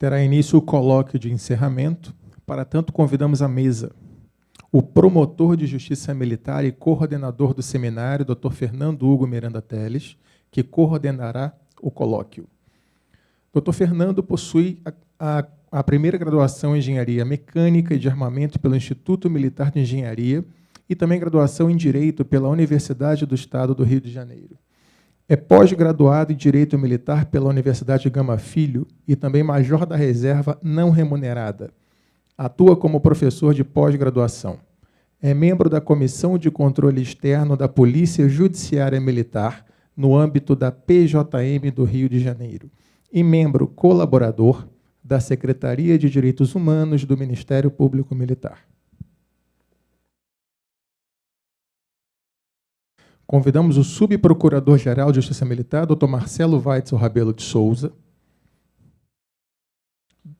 Terá início o colóquio de encerramento. Para tanto, convidamos à mesa o promotor de Justiça Militar e coordenador do seminário, Dr. Fernando Hugo Miranda Teles, que coordenará o colóquio. Dr. Fernando possui a primeira graduação em Engenharia Mecânica e de Armamento pelo Instituto Militar de Engenharia e também graduação em Direito pela Universidade do Estado do Rio de Janeiro. É pós-graduado em Direito Militar pela Universidade Gama Filho e também major da reserva não remunerada. Atua como professor de pós-graduação. É membro da Comissão de Controle Externo da Polícia Judiciária Militar, no âmbito da PJM do Rio de Janeiro, e membro colaborador da Secretaria de Direitos Humanos do Ministério Público Militar. Convidamos o subprocurador-geral de Justiça Militar, Dr. Marcelo Weitzel Rabelo de Souza.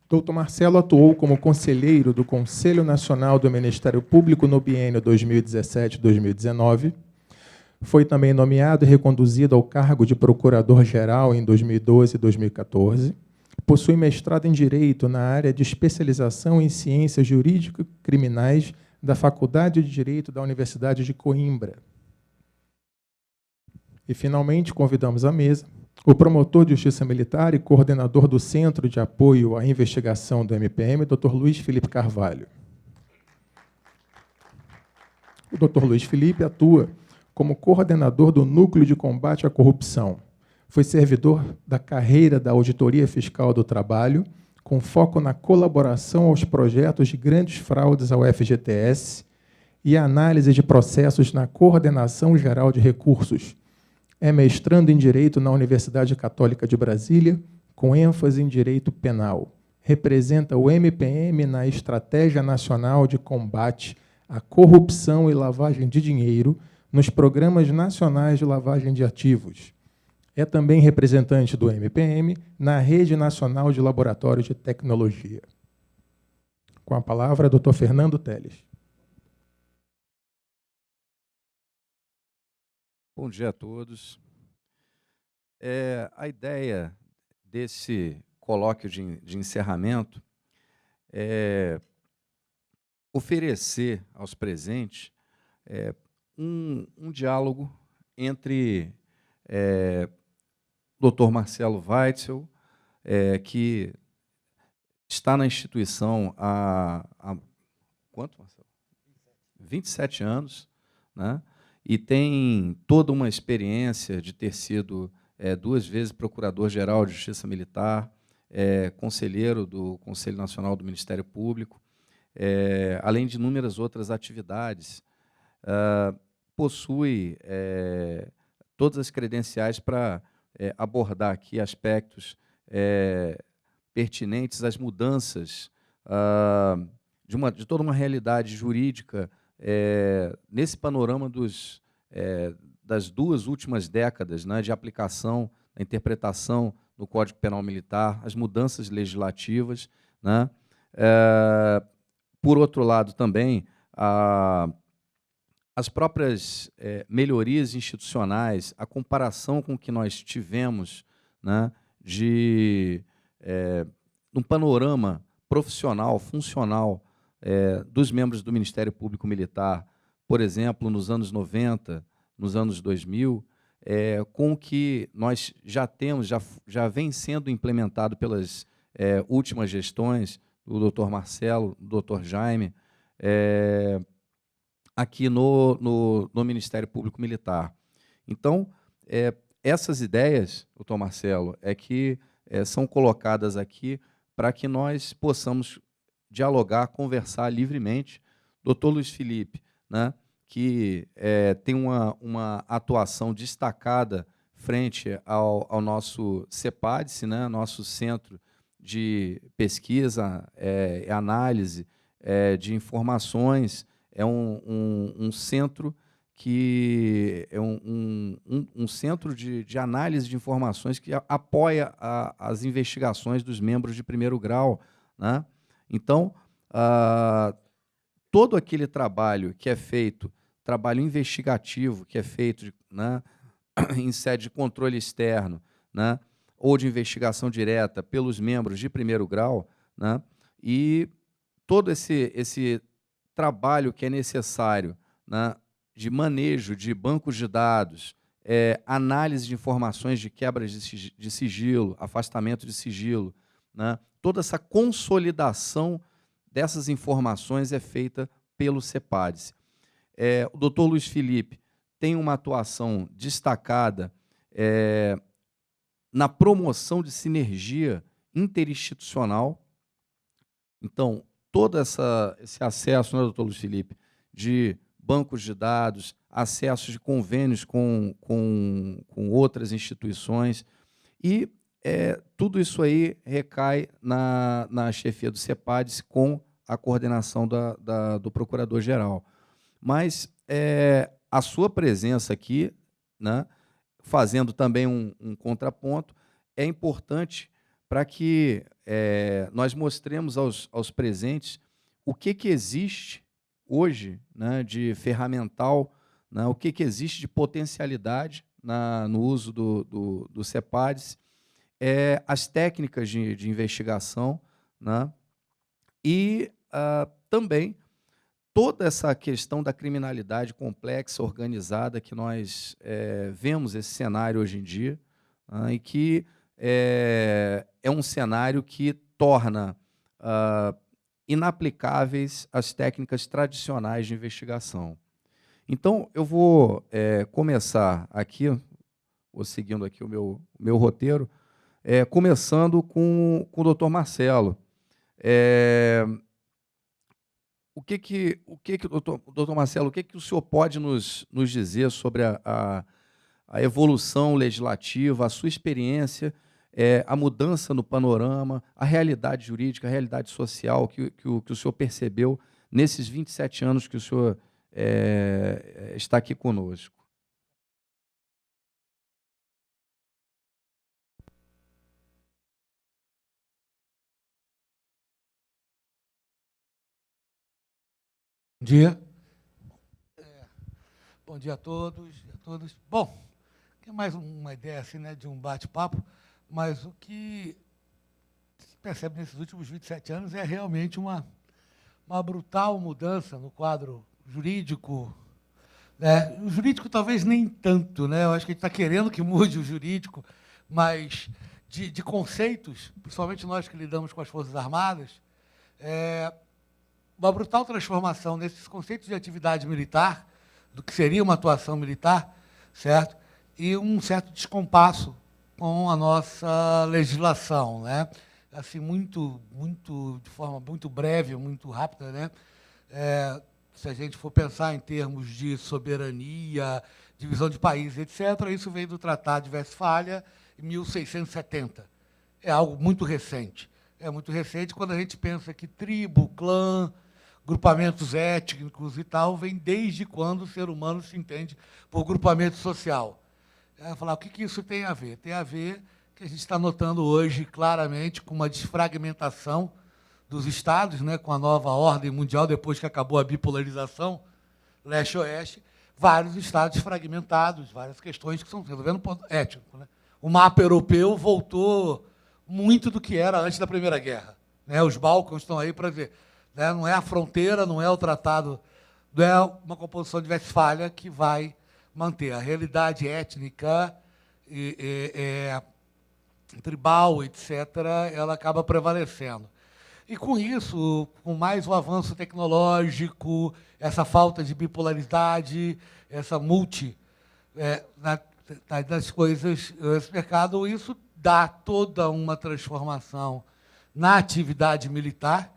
Dr. Marcelo atuou como conselheiro do Conselho Nacional do Ministério Público no biênio 2017-2019. Foi também nomeado e reconduzido ao cargo de procurador-geral em 2012 e 2014. Possui mestrado em Direito na área de especialização em Ciências Jurídico-Criminais da Faculdade de Direito da Universidade de Coimbra. E, finalmente, convidamos à mesa o promotor de Justiça Militar e coordenador do Centro de Apoio à Investigação do MPM, Dr. Luiz Felipe Carvalho. O Dr. Luiz Felipe atua como coordenador do Núcleo de Combate à Corrupção. Foi servidor da carreira da Auditoria Fiscal do Trabalho, com foco na colaboração aos projetos de grandes fraudes ao FGTS e análise de processos na Coordenação Geral de Recursos. É mestrando em Direito na Universidade Católica de Brasília, com ênfase em Direito Penal. Representa o MPM na Estratégia Nacional de Combate à Corrupção e Lavagem de Dinheiro nos Programas Nacionais de Lavagem de Ativos. É também representante do MPM na Rede Nacional de Laboratórios de Tecnologia. Com a palavra, Dr. Fernando Teles. Bom dia a todos. A ideia desse colóquio de encerramento é oferecer aos presentes um diálogo entre Dr. Marcelo Weitzel, que está na instituição há quanto, Marcelo? 27 anos, né? E tem toda uma experiência de ter sido 2 vezes Procurador-Geral de Justiça Militar, conselheiro do Conselho Nacional do Ministério Público, além de inúmeras outras atividades. Possui todas as credenciais para abordar aqui aspectos pertinentes às mudanças de toda uma realidade jurídica nesse panorama das 2 últimas décadas, né, de aplicação, da interpretação do Código Penal Militar, as mudanças legislativas, né. Por outro lado, também, as próprias melhorias institucionais, a comparação com o que nós tivemos, né, de um panorama profissional, funcional, dos membros do Ministério Público Militar, por exemplo, nos anos 90, nos anos 2000, com o que nós já temos, já vem sendo implementado pelas últimas gestões do Dr. Marcelo, do Dr. Jaime, aqui no Ministério Público Militar. Então, essas ideias, doutor Marcelo, que são colocadas aqui para que nós possamos dialogar, conversar livremente. Doutor Luiz Felipe, né, que tem uma atuação destacada frente ao nosso CEPADCE, né, nosso Centro de Pesquisa e Análise de Informações, um centro que é um centro de análise de informações que apoia as investigações dos membros de primeiro grau, né? Então, todo aquele trabalho que é feito, trabalho investigativo que é feito, né, em sede de controle externo, né, ou de investigação direta pelos membros de primeiro grau, né? E todo esse trabalho que é necessário, né, de manejo de bancos de dados, análise de informações de quebras de sigilo, afastamento de sigilo, né, toda essa consolidação dessas informações é feita pelo CEPADS. O doutor Luiz Felipe tem uma atuação destacada na promoção de sinergia interinstitucional. Então, todo esse acesso, né, doutor Luiz Felipe, de bancos de dados, acessos de convênios com outras instituições, e tudo isso aí recai na chefia do CEPADS com a coordenação do Procurador-Geral. Mas a sua presença aqui, né, fazendo também um contraponto, é importante para que nós mostremos aos presentes o que existe hoje, né, de ferramental, né, o que existe de potencialidade no uso do CEPADS, as técnicas de investigação, né, e também toda essa questão da criminalidade complexa, organizada, que nós vemos esse cenário hoje em dia, e que é um cenário que torna inaplicáveis as técnicas tradicionais de investigação. Então, eu vou começar aqui, vou seguindo aqui o meu roteiro, começando com o doutor Marcelo. Doutor Marcelo, o que o senhor pode nos dizer sobre a evolução legislativa, a sua experiência, a mudança no panorama, a realidade jurídica, a realidade social que o senhor percebeu nesses 27 anos que o senhor está aqui conosco? Bom dia. Bom dia a todos e a todas. Bom, é mais uma ideia assim, né, de um bate-papo, mas o que se percebe nesses últimos 27 anos é realmente uma brutal mudança no quadro jurídico. Né? O jurídico talvez nem tanto, né? Eu acho que a gente está querendo que mude o jurídico, mas de conceitos, principalmente nós que lidamos com as Forças Armadas, uma brutal transformação nesses conceitos de atividade militar, do que seria uma atuação militar, certo? E um certo descompasso com a nossa legislação, né? Assim, de forma muito breve, muito rápida, né? Se a gente for pensar em termos de soberania, divisão de países, etc., isso veio do Tratado de Westfália, em 1670. É algo muito recente. É muito recente quando a gente pensa que tribo, clã, grupamentos étnicos e tal, vem desde quando o ser humano se entende por grupamento social. Falar, o que isso tem a ver? Tem a ver que a gente está notando hoje claramente com uma desfragmentação dos estados, né, com a nova ordem mundial, depois que acabou a bipolarização, leste-oeste, vários estados fragmentados, várias questões que estão resolvendo ponto étnico. Né? O mapa europeu voltou muito do que era antes da Primeira Guerra. Né? Os Balcãs estão aí para ver. Né? Não é a fronteira, não é o tratado, não é uma composição de Westfália que vai manter. A realidade étnica, tribal, etc., ela acaba prevalecendo. E, com isso, com mais o avanço tecnológico, essa falta de bipolaridade, essa das coisas, esse mercado, isso dá toda uma transformação na atividade militar.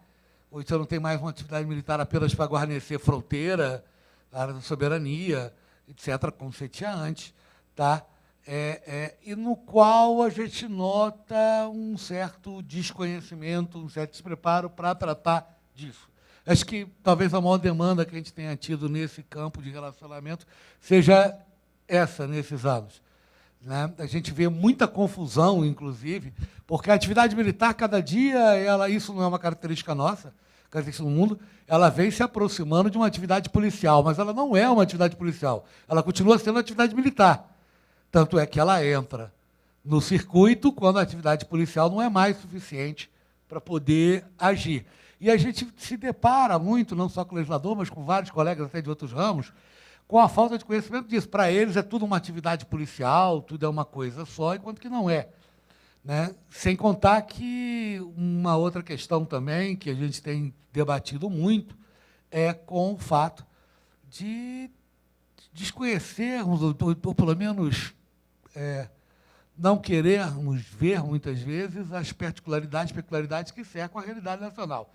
Hoje você não tem mais uma atividade militar apenas para guarnecer fronteira, área da soberania, etc., como você tinha antes, tá? E no qual a gente nota um certo desconhecimento, um certo despreparo para tratar disso. Acho que talvez a maior demanda que a gente tenha tido nesse campo de relacionamento seja essa, nesses anos. Né? A gente vê muita confusão, inclusive, porque a atividade militar, cada dia, isso não é uma característica nossa, no mundo, ela vem se aproximando de uma atividade policial, mas ela não é uma atividade policial, ela continua sendo uma atividade militar. Tanto é que ela entra no circuito quando a atividade policial não é mais suficiente para poder agir. E a gente se depara muito, não só com o legislador, mas com vários colegas até de outros ramos, com a falta de conhecimento disso. Para eles é tudo uma atividade policial, tudo é uma coisa só, enquanto que não é. Né? Sem contar que uma outra questão também, que a gente tem debatido muito, é com o fato de desconhecermos, ou pelo menos não querermos ver, muitas vezes, as peculiaridades que cercam a realidade nacional.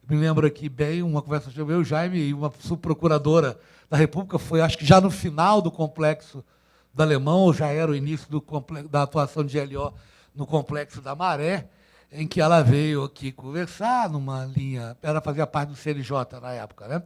Me lembro aqui bem uma conversa entre eu, Jaime, e uma subprocuradora da República, foi, acho que já no final do complexo do Alemão, ou já era o início da atuação de GLO no complexo da Maré, em que ela veio aqui conversar numa linha, ela fazia parte do CNJ na época, né?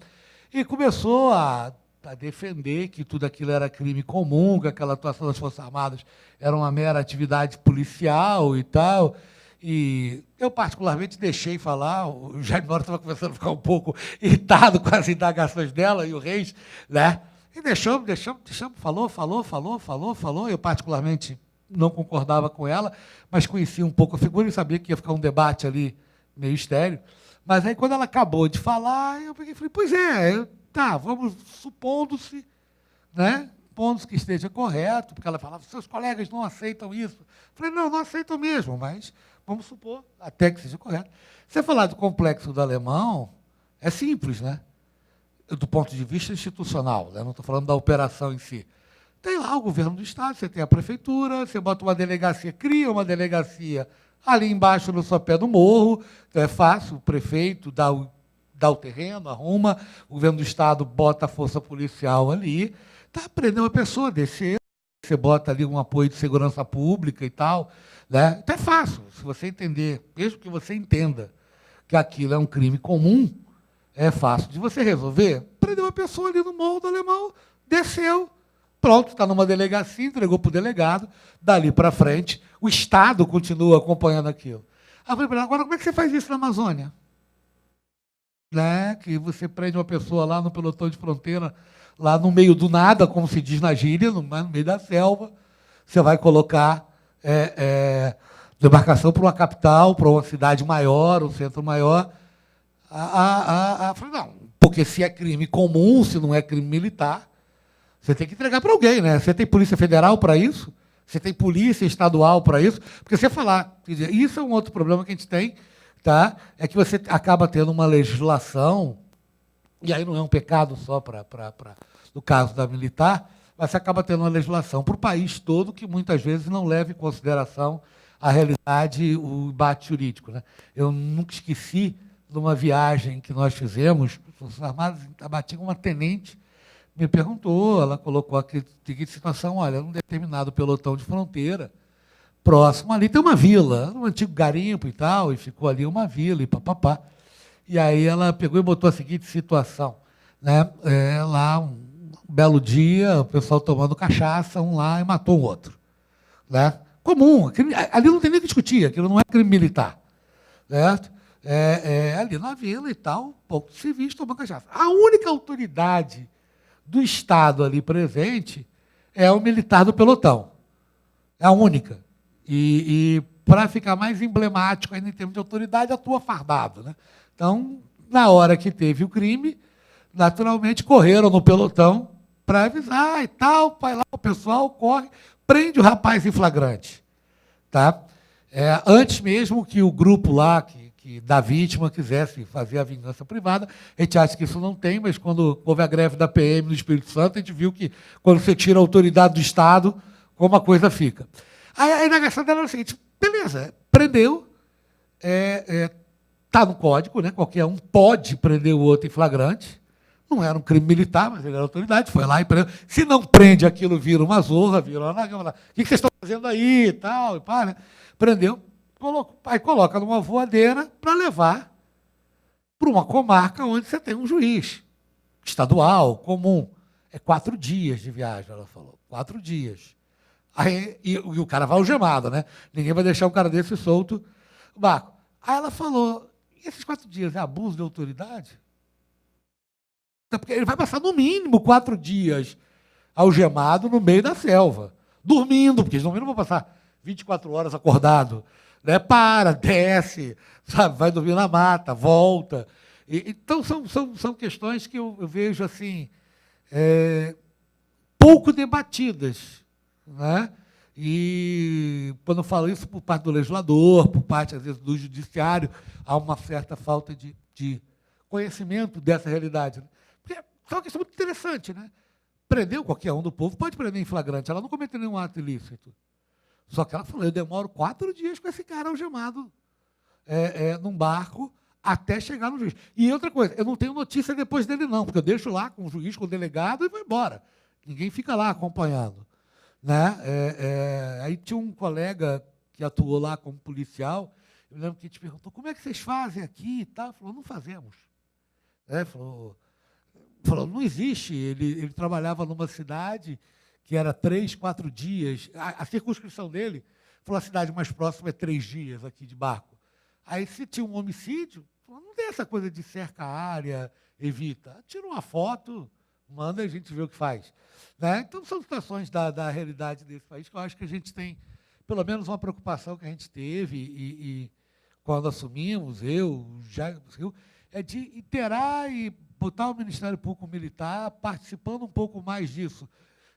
E começou a defender que tudo aquilo era crime comum, que aquela atuação das Forças Armadas era uma mera atividade policial e tal. E eu, particularmente, deixei falar, o Jaime Mora estava começando a ficar um pouco irritado com as indagações dela e o Reis, né? E deixamos, falou. Eu, particularmente, não concordava com ela, mas conhecia um pouco a figura e sabia que ia ficar um debate ali meio estéril. Mas aí, quando ela acabou de falar, eu peguei e falei, pois é, tá, vamos supondo-se, né? Supondo que esteja correto, porque ela falava, seus colegas não aceitam isso. Eu falei, não aceitam mesmo, mas vamos supor, até que seja correto. Você falar do complexo do Alemão é simples, né? Do ponto de vista institucional, né? Não estou falando da operação em si. Tem lá o governo do Estado, você tem a prefeitura, você bota uma delegacia, cria uma delegacia ali embaixo no sopé do morro, é fácil, o prefeito dá o terreno, arruma, o governo do Estado bota a força policial ali, tá, prender uma pessoa, descer, você bota ali um apoio de segurança pública e tal, né? Então é fácil, se você entender, mesmo que você entenda que aquilo é um crime comum, é fácil de você resolver. Prendeu uma pessoa ali no Morro do Alemão, desceu, pronto, está numa delegacia, entregou para o delegado, dali para frente, o Estado continua acompanhando aquilo. Aí eu falei, agora como é que você faz isso na Amazônia? Né? Que você prende uma pessoa lá no pelotão de fronteira, lá no meio do nada, como se diz na gíria, no meio da selva, você vai colocar demarcação para uma capital, para uma cidade maior, um centro maior. Falei, não, porque se é crime comum, se não é crime militar, você tem que entregar para alguém, né? Você tem Polícia Federal para isso? Você tem Polícia Estadual para isso? Porque você falar, quer dizer, isso é um outro problema que a gente tem, tá? É que você acaba tendo uma legislação, e aí não é um pecado só no caso da militar, mas você acaba tendo uma legislação para o país todo que muitas vezes não leva em consideração a realidade, o embate jurídico, né? Eu nunca esqueci de uma viagem que nós fizemos, as Forças Armadas, em Tabatinga, uma tenente me perguntou, ela colocou a seguinte situação, olha, num determinado pelotão de fronteira, próximo ali tem uma vila, um antigo garimpo e tal, e ficou ali uma vila, e papapá. E aí ela pegou e botou a seguinte situação, né? Lá, um belo dia, o pessoal tomando cachaça, um lá e matou o outro. Né? Comum, ali não tem nem que discutir, aquilo não é crime militar. Certo? Ali na vila e tal, poucos civis tomando cachaça. A única autoridade do Estado ali presente é o militar do pelotão. É a única. E para ficar mais emblemático ainda em termos de autoridade, atua fardado. Né? Então, na hora que teve o crime, naturalmente correram no pelotão para avisar e tal, vai lá, o pessoal corre, prende o rapaz em flagrante. Tá? Antes mesmo que o grupo lá, que da vítima quisesse fazer a vingança privada, a gente acha que isso não tem, mas quando houve a greve da PM no Espírito Santo, a gente viu que quando você tira a autoridade do Estado, como a coisa fica. Aí a indagação dela era a seguinte, beleza, prendeu, está no código, né? Qualquer um pode prender o outro em flagrante, não era um crime militar, mas ele era autoridade, foi lá e prendeu. Se não prende, aquilo vira uma zorra, vira uma... O que vocês estão fazendo aí e tal, e pá, né? Prendeu, aí coloca numa voadeira para levar para uma comarca onde você tem um juiz estadual, comum. 4 dias de viagem, ela falou, 4 dias. Aí, e o cara vai algemado, né? Ninguém vai deixar um cara desse solto no barco. Aí ela falou, e esses 4 dias é abuso de autoridade? Porque ele vai passar no mínimo 4 dias algemado no meio da selva, dormindo, porque eles não vão passar 24 horas acordado. Né? Para, desce, sabe? Vai dormir na mata, volta. Então, são questões que eu vejo assim, pouco debatidas. Né? E quando eu falo isso por parte do legislador, por parte, às vezes, do judiciário, há uma certa falta de conhecimento dessa realidade. Porque é uma questão muito interessante. Né? Prendeu qualquer um do povo, pode prender em flagrante, ela não cometeu nenhum ato ilícito. Só que ela falou, eu demoro 4 dias com esse cara algemado num barco até chegar no juiz. E outra coisa, eu não tenho notícia depois dele não, porque eu deixo lá com o juiz, com o delegado e vou embora. Ninguém fica lá acompanhando. Né? Aí tinha um colega que atuou lá como policial, eu lembro que ele te perguntou, como é que vocês fazem aqui e tal? Ele falou, não fazemos. Falou, não existe. Ele trabalhava numa cidade que era 3, 4 dias. A circunscrição dele, falou, a cidade mais próxima é 3 dias aqui de barco. Aí, se tinha um homicídio, falou, não tem essa coisa de cerca a área, evita. Tira uma foto, manda e a gente vê o que faz. Né? Então, são situações da realidade desse país que eu acho que a gente tem, pelo menos, uma preocupação que a gente teve e quando assumimos, é de interar e botar o Ministério Público Militar participando um pouco mais disso,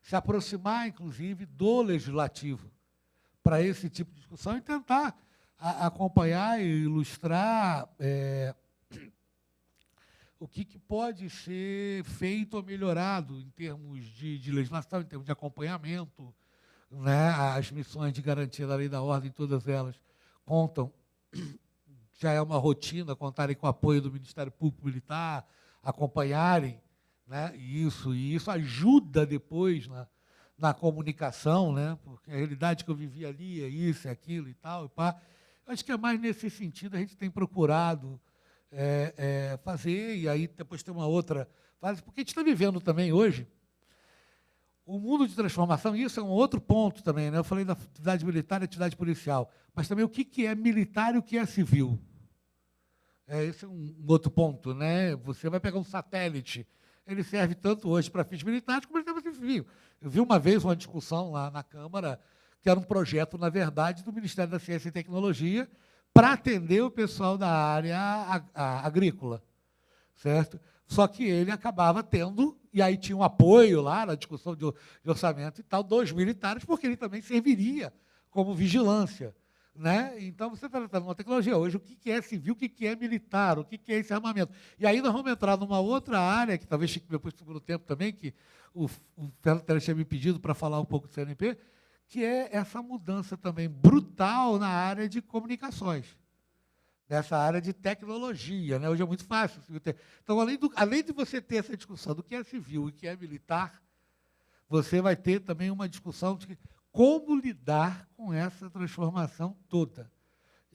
se aproximar, inclusive, do Legislativo para esse tipo de discussão e tentar acompanhar e ilustrar o que pode ser feito ou melhorado em termos de legislação, em termos de acompanhamento. Né? As missões de garantia da lei e da ordem, todas elas contam, já é uma rotina, contarem com o apoio do Ministério Público Militar, acompanharem, né? E isso ajuda depois na comunicação, né? Porque a realidade que eu vivi ali é isso, é aquilo e tal. Acho que é mais nesse sentido a gente tem procurado fazer, e aí depois tem uma outra fase, porque a gente está vivendo também hoje o mundo de transformação, e isso é um outro ponto também. Né? Eu falei da atividade militar e atividade policial, mas também o que é militar e o que é civil. Esse é um outro ponto. Né? Você vai pegar um satélite, ele serve tanto hoje para fins militares como ele serve para fins civis. Eu vi uma vez uma discussão lá na Câmara, que era um projeto, na verdade, do Ministério da Ciência e Tecnologia para atender o pessoal da área agrícola. Certo? Só que ele acabava tendo, e aí tinha um apoio lá na discussão de orçamento e tal, dos militares, porque ele também serviria como vigilância. Né? Então, você está tratando uma tecnologia hoje, o que é civil, o que é militar, o que é esse armamento. E aí nós vamos entrar numa outra área, que talvez fique depois do segundo tempo também, que o Fernando Teles tinha me pedido para falar um pouco do CNP, que é essa mudança também brutal na área de comunicações, nessa área de tecnologia. Né? Hoje é muito fácil. Então, além de você ter essa discussão do que é civil e o que é militar, você vai ter também uma discussão de como lidar com essa transformação toda,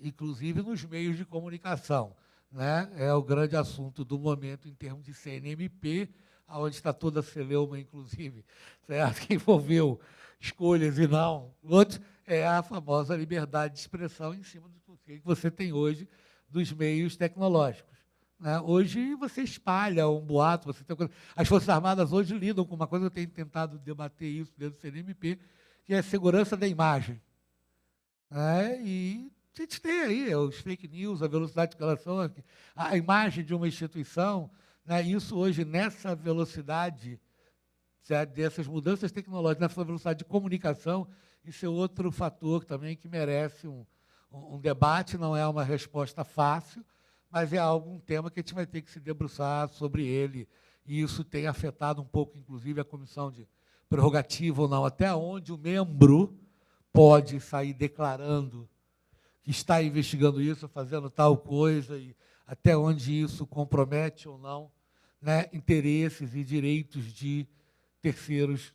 inclusive nos meios de comunicação. Né? É o grande assunto do momento em termos de CNMP, onde está toda a celeuma, inclusive, certo? Que envolveu escolhas e não. Outro é a famosa liberdade de expressão em cima do que você tem hoje dos meios tecnológicos. Né? Hoje você espalha um boato, você tem coisa. As Forças Armadas hoje lidam com uma coisa, eu tenho tentado debater isso dentro do CNMP, que é a segurança da imagem. Né? E a gente tem aí os fake news, a velocidade de relação, a imagem de uma instituição. Né? Isso hoje, nessa velocidade, dessas mudanças tecnológicas, nessa velocidade de comunicação, isso é outro fator também que merece um debate, não é uma resposta fácil, mas é um tema que a gente vai ter que se debruçar sobre ele, e isso tem afetado um pouco, inclusive, a comissão de prerrogativa ou não, até onde o membro pode sair declarando que está investigando isso, fazendo tal coisa, e até onde isso compromete ou não, né, interesses e direitos de terceiros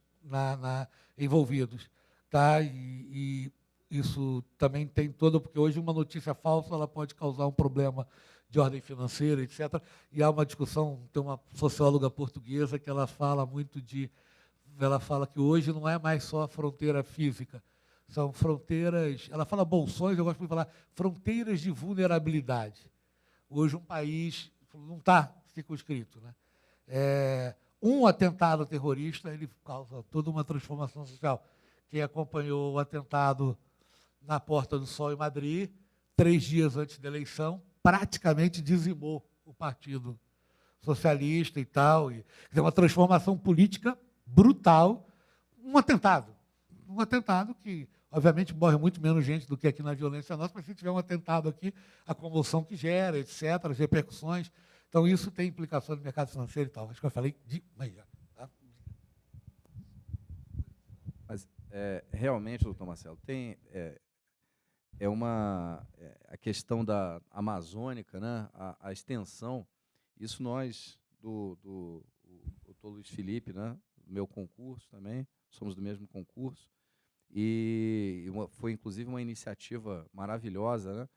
envolvidos. Tá? E isso também tem todo, porque hoje uma notícia falsa ela pode causar um problema de ordem financeira, etc. E há uma discussão, tem uma socióloga portuguesa que ela fala muito ela fala que hoje não é mais só a fronteira física, são fronteiras, ela fala bolsões, eu gosto de falar fronteiras de vulnerabilidade. Hoje um país não está circunscrito. Né? Um atentado terrorista, ele causa toda uma transformação social. Quem acompanhou o atentado na Porta do Sol em Madrid, 3 dias antes da eleição, praticamente dizimou o Partido Socialista e tal. Quer dizer, uma transformação política brutal, um atentado. Um atentado que, obviamente, morre muito menos gente do que aqui na violência nossa, mas se tiver um atentado aqui, a comoção que gera, etc., as repercussões. Então, isso tem implicações no mercado financeiro e tal. Acho que eu falei demais já. Tá? Mas, realmente, doutor Marcelo, tem a questão da amazônica, né, a extensão, isso nós, do doutor Luiz Felipe, né, do meu concurso também, somos do mesmo concurso, e foi, inclusive, uma iniciativa maravilhosa, né,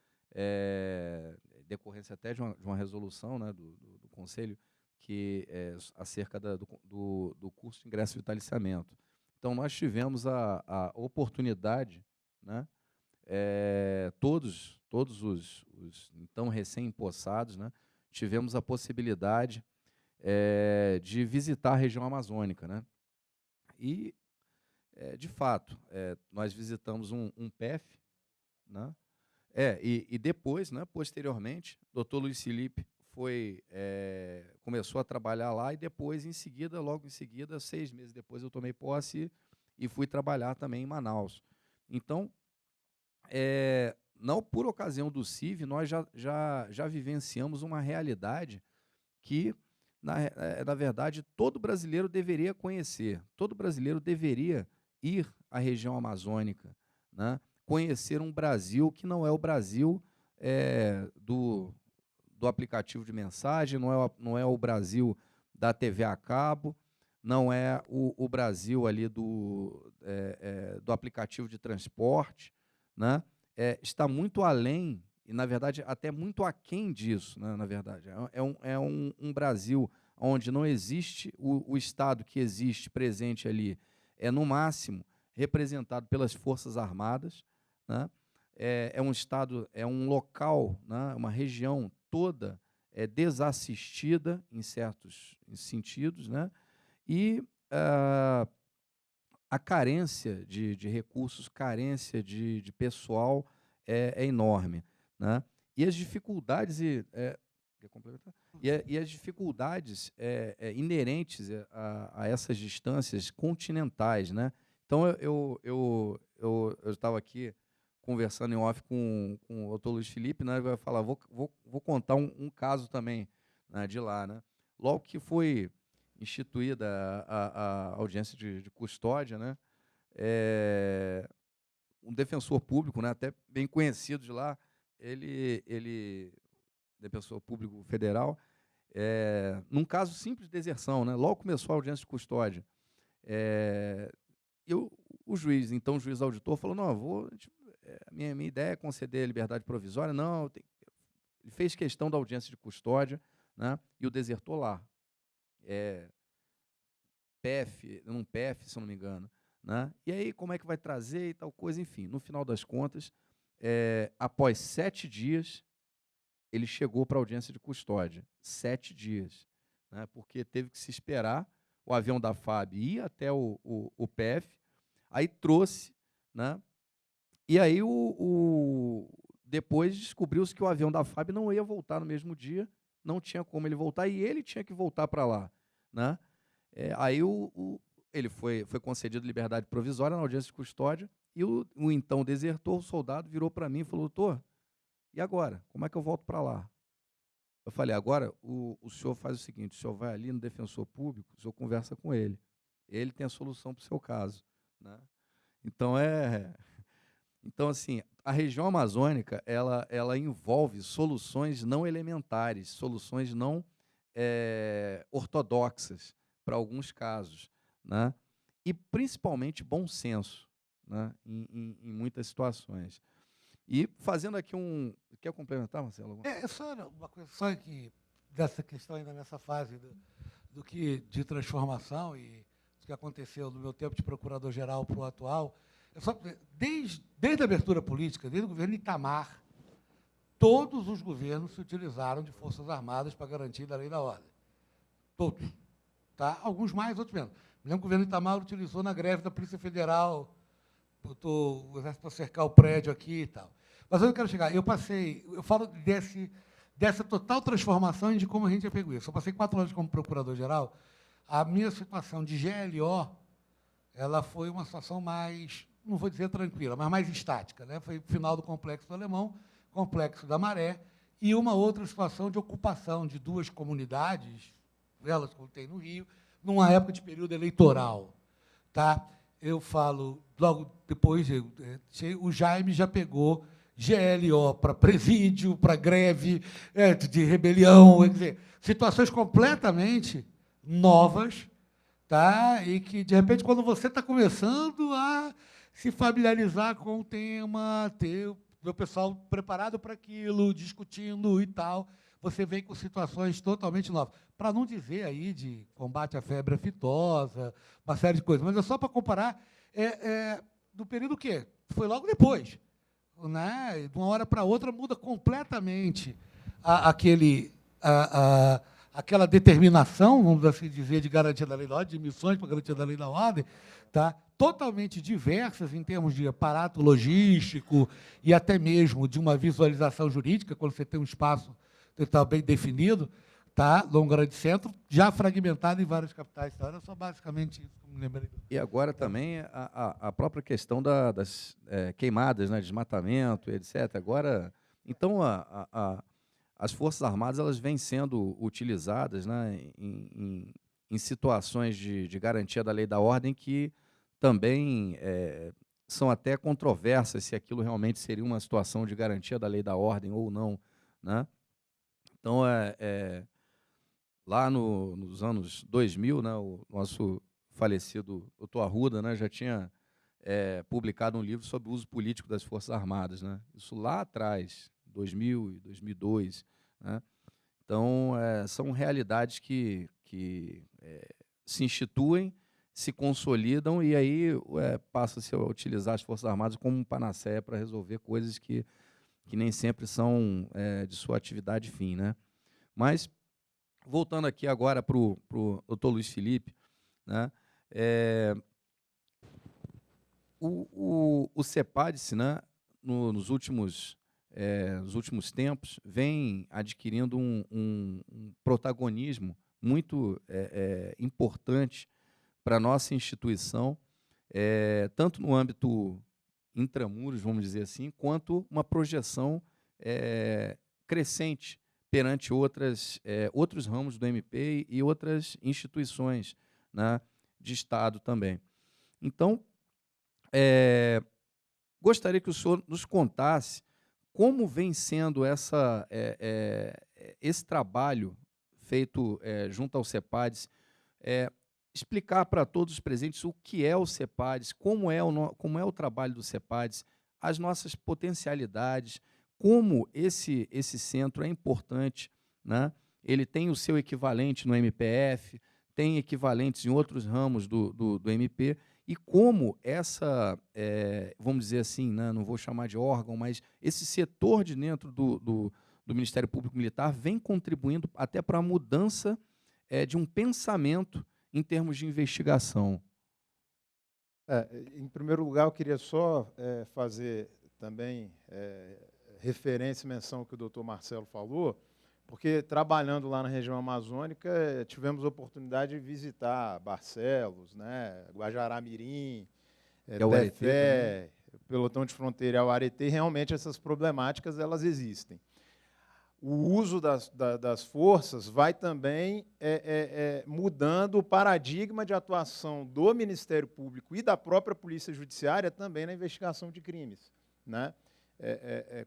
decorrência até de uma resolução, né, do Conselho, que acerca do curso de ingresso e vitaliciamento. Então, nós tivemos a oportunidade, né, todos os então recém-empossados, né, tivemos a possibilidade de visitar a região amazônica, né? E, de fato, nós visitamos um PEF, né? E depois, né, posteriormente, o doutor Luiz Felipe começou a trabalhar lá e depois, logo em seguida, 6 meses depois, eu tomei posse e fui trabalhar também em Manaus. Então, não por ocasião do CIV, nós já vivenciamos uma realidade que, na verdade, todo brasileiro deveria conhecer, todo brasileiro deveria ir à região amazônica, né? Conhecer um Brasil que não é o Brasil do aplicativo de mensagem, não é o Brasil da TV a cabo, não é o Brasil ali do aplicativo de transporte, né? Está muito além, e, na verdade, até muito aquém disso, né, na verdade. É um Brasil onde não existe o Estado que existe presente ali, no máximo, representado pelas Forças Armadas, né? É um Estado, é um local, né, uma região toda desassistida em certos sentidos, né? E a carência de recursos, carência de pessoal é enorme, né? E as dificuldades quer complementar? E as dificuldades inerentes a essas distâncias continentais, né? Então eu estava aqui conversando em off com o doutor Luiz Felipe, né? Ele vai falar, vou contar um caso também, né, de lá, né? Logo que foi instituída a audiência de custódia, né? Um defensor público, né, até bem conhecido de lá, ele defensor público federal, num caso simples de deserção, né? Logo começou a audiência de custódia. O juiz, então o juiz auditor, falou, não, a minha ideia é conceder a liberdade provisória, não, ele fez questão da audiência de custódia, né, e o desertor lá. Num PEF, se eu não me engano, né? E aí, como é que vai trazer e tal coisa, enfim. No final das contas, após 7 dias, ele chegou para a audiência de custódia. 7 dias. Né? Porque teve que se esperar o avião da FAB ir até o PEF, aí trouxe, né? E aí depois descobriu-se que o avião da FAB não ia voltar no mesmo dia, não tinha como ele voltar, e ele tinha que voltar para lá, né? Aí ele foi concedido liberdade provisória na audiência de custódia, e o então desertor, o soldado, virou para mim e falou, doutor, e agora? Como é que eu volto para lá? Eu falei, agora o senhor faz o seguinte, o senhor vai ali no defensor público, o senhor conversa com ele tem a solução para o seu caso, né? Então, assim, a região amazônica, ela envolve soluções não elementares, soluções não ortodoxas, para alguns casos, né? E principalmente bom senso, né? Em muitas situações. E fazendo aqui Quer complementar, Marcelo? Só uma coisa, só que dessa questão ainda nessa fase do que de transformação e do que aconteceu no meu tempo de procurador-geral para o atual, desde a abertura política, desde o governo Itamar, todos os governos se utilizaram de Forças Armadas para garantir a lei e da ordem. Todos. Tá? Alguns mais, outros menos. Me lembro que o governo Itamar utilizou na greve da Polícia Federal o exército para cercar o prédio aqui e tal. Mas onde eu quero chegar? Eu falo dessa total transformação e de como a gente já pegou isso. Eu passei 4 anos como procurador-geral. A minha situação de GLO, ela foi uma situação mais, não vou dizer tranquila, mas mais estática, né? Foi o final do Complexo do Alemão, Complexo da Maré, e uma outra situação de ocupação de 2 comunidades, elas como tem no Rio, numa época de período eleitoral. Tá? Eu falo, logo depois, o Jaime já pegou GLO para presídio, para greve, de rebelião, quer dizer, situações completamente novas, tá? E que, de repente, quando você está começando a se familiarizar com o tema, ter o pessoal preparado para aquilo, discutindo e tal, você vem com situações totalmente novas. Para não dizer aí de combate à febre aftosa, uma série de coisas, mas é só para comparar do período o quê? Foi logo depois. Né? De uma hora para outra muda completamente aquela determinação, vamos assim dizer, de garantia da lei da ordem, de missões para garantia da lei da ordem, tá? Totalmente diversas em termos de aparato logístico e até mesmo de uma visualização jurídica, quando você tem um espaço que está bem definido, tá? Num grande centro, já fragmentado em várias capitais. Então, era só basicamente isso que eu me lembrei. E agora também a própria questão das queimadas, né, desmatamento, etc. Agora, então, as Forças Armadas elas vêm sendo utilizadas, né, em situações de garantia da lei da ordem que também são até controversas se aquilo realmente seria uma situação de garantia da lei da ordem ou não, né? Então, lá nos anos 2000, né, o nosso falecido Dr. Arruda, né, já tinha publicado um livro sobre o uso político das Forças Armadas, né? Isso lá atrás, 2000 e 2002. Né? Então, são realidades que se instituem, se consolidam e aí passa-se a utilizar as Forças Armadas como um panaceia para resolver coisas que nem sempre são de sua atividade fim. Né? Mas, voltando aqui agora para o Dr. Luiz Felipe, né? O CEPADS, né, nos últimos tempos, vem adquirindo um protagonismo muito importante para a nossa instituição, tanto no âmbito intramuros, vamos dizer assim, quanto uma projeção crescente perante outros ramos do MP e outras instituições, né, de Estado também. Então, gostaria que o senhor nos contasse como vem sendo esse trabalho feito junto ao CEPADS, explicar para todos os presentes o que é o CEPADS, como é o trabalho do CEPADS, as nossas potencialidades, como esse centro é importante, né? Ele tem o seu equivalente no MPF, tem equivalentes em outros ramos do MP, e como vamos dizer assim, né, não vou chamar de órgão, mas esse setor de dentro do Ministério Público Militar vem contribuindo até para a mudança de um pensamento em termos de investigação. Em primeiro lugar, eu queria só fazer também referência e menção ao que o doutor Marcelo falou, porque trabalhando lá na região amazônica, tivemos a oportunidade de visitar Barcelos, né, Guajará-Mirim, Tefé, Pelotão de Fronteira e Auareté. Realmente essas problemáticas elas existem. O uso das forças vai também mudando o paradigma de atuação do Ministério Público e da própria Polícia Judiciária também na investigação de crimes. Né?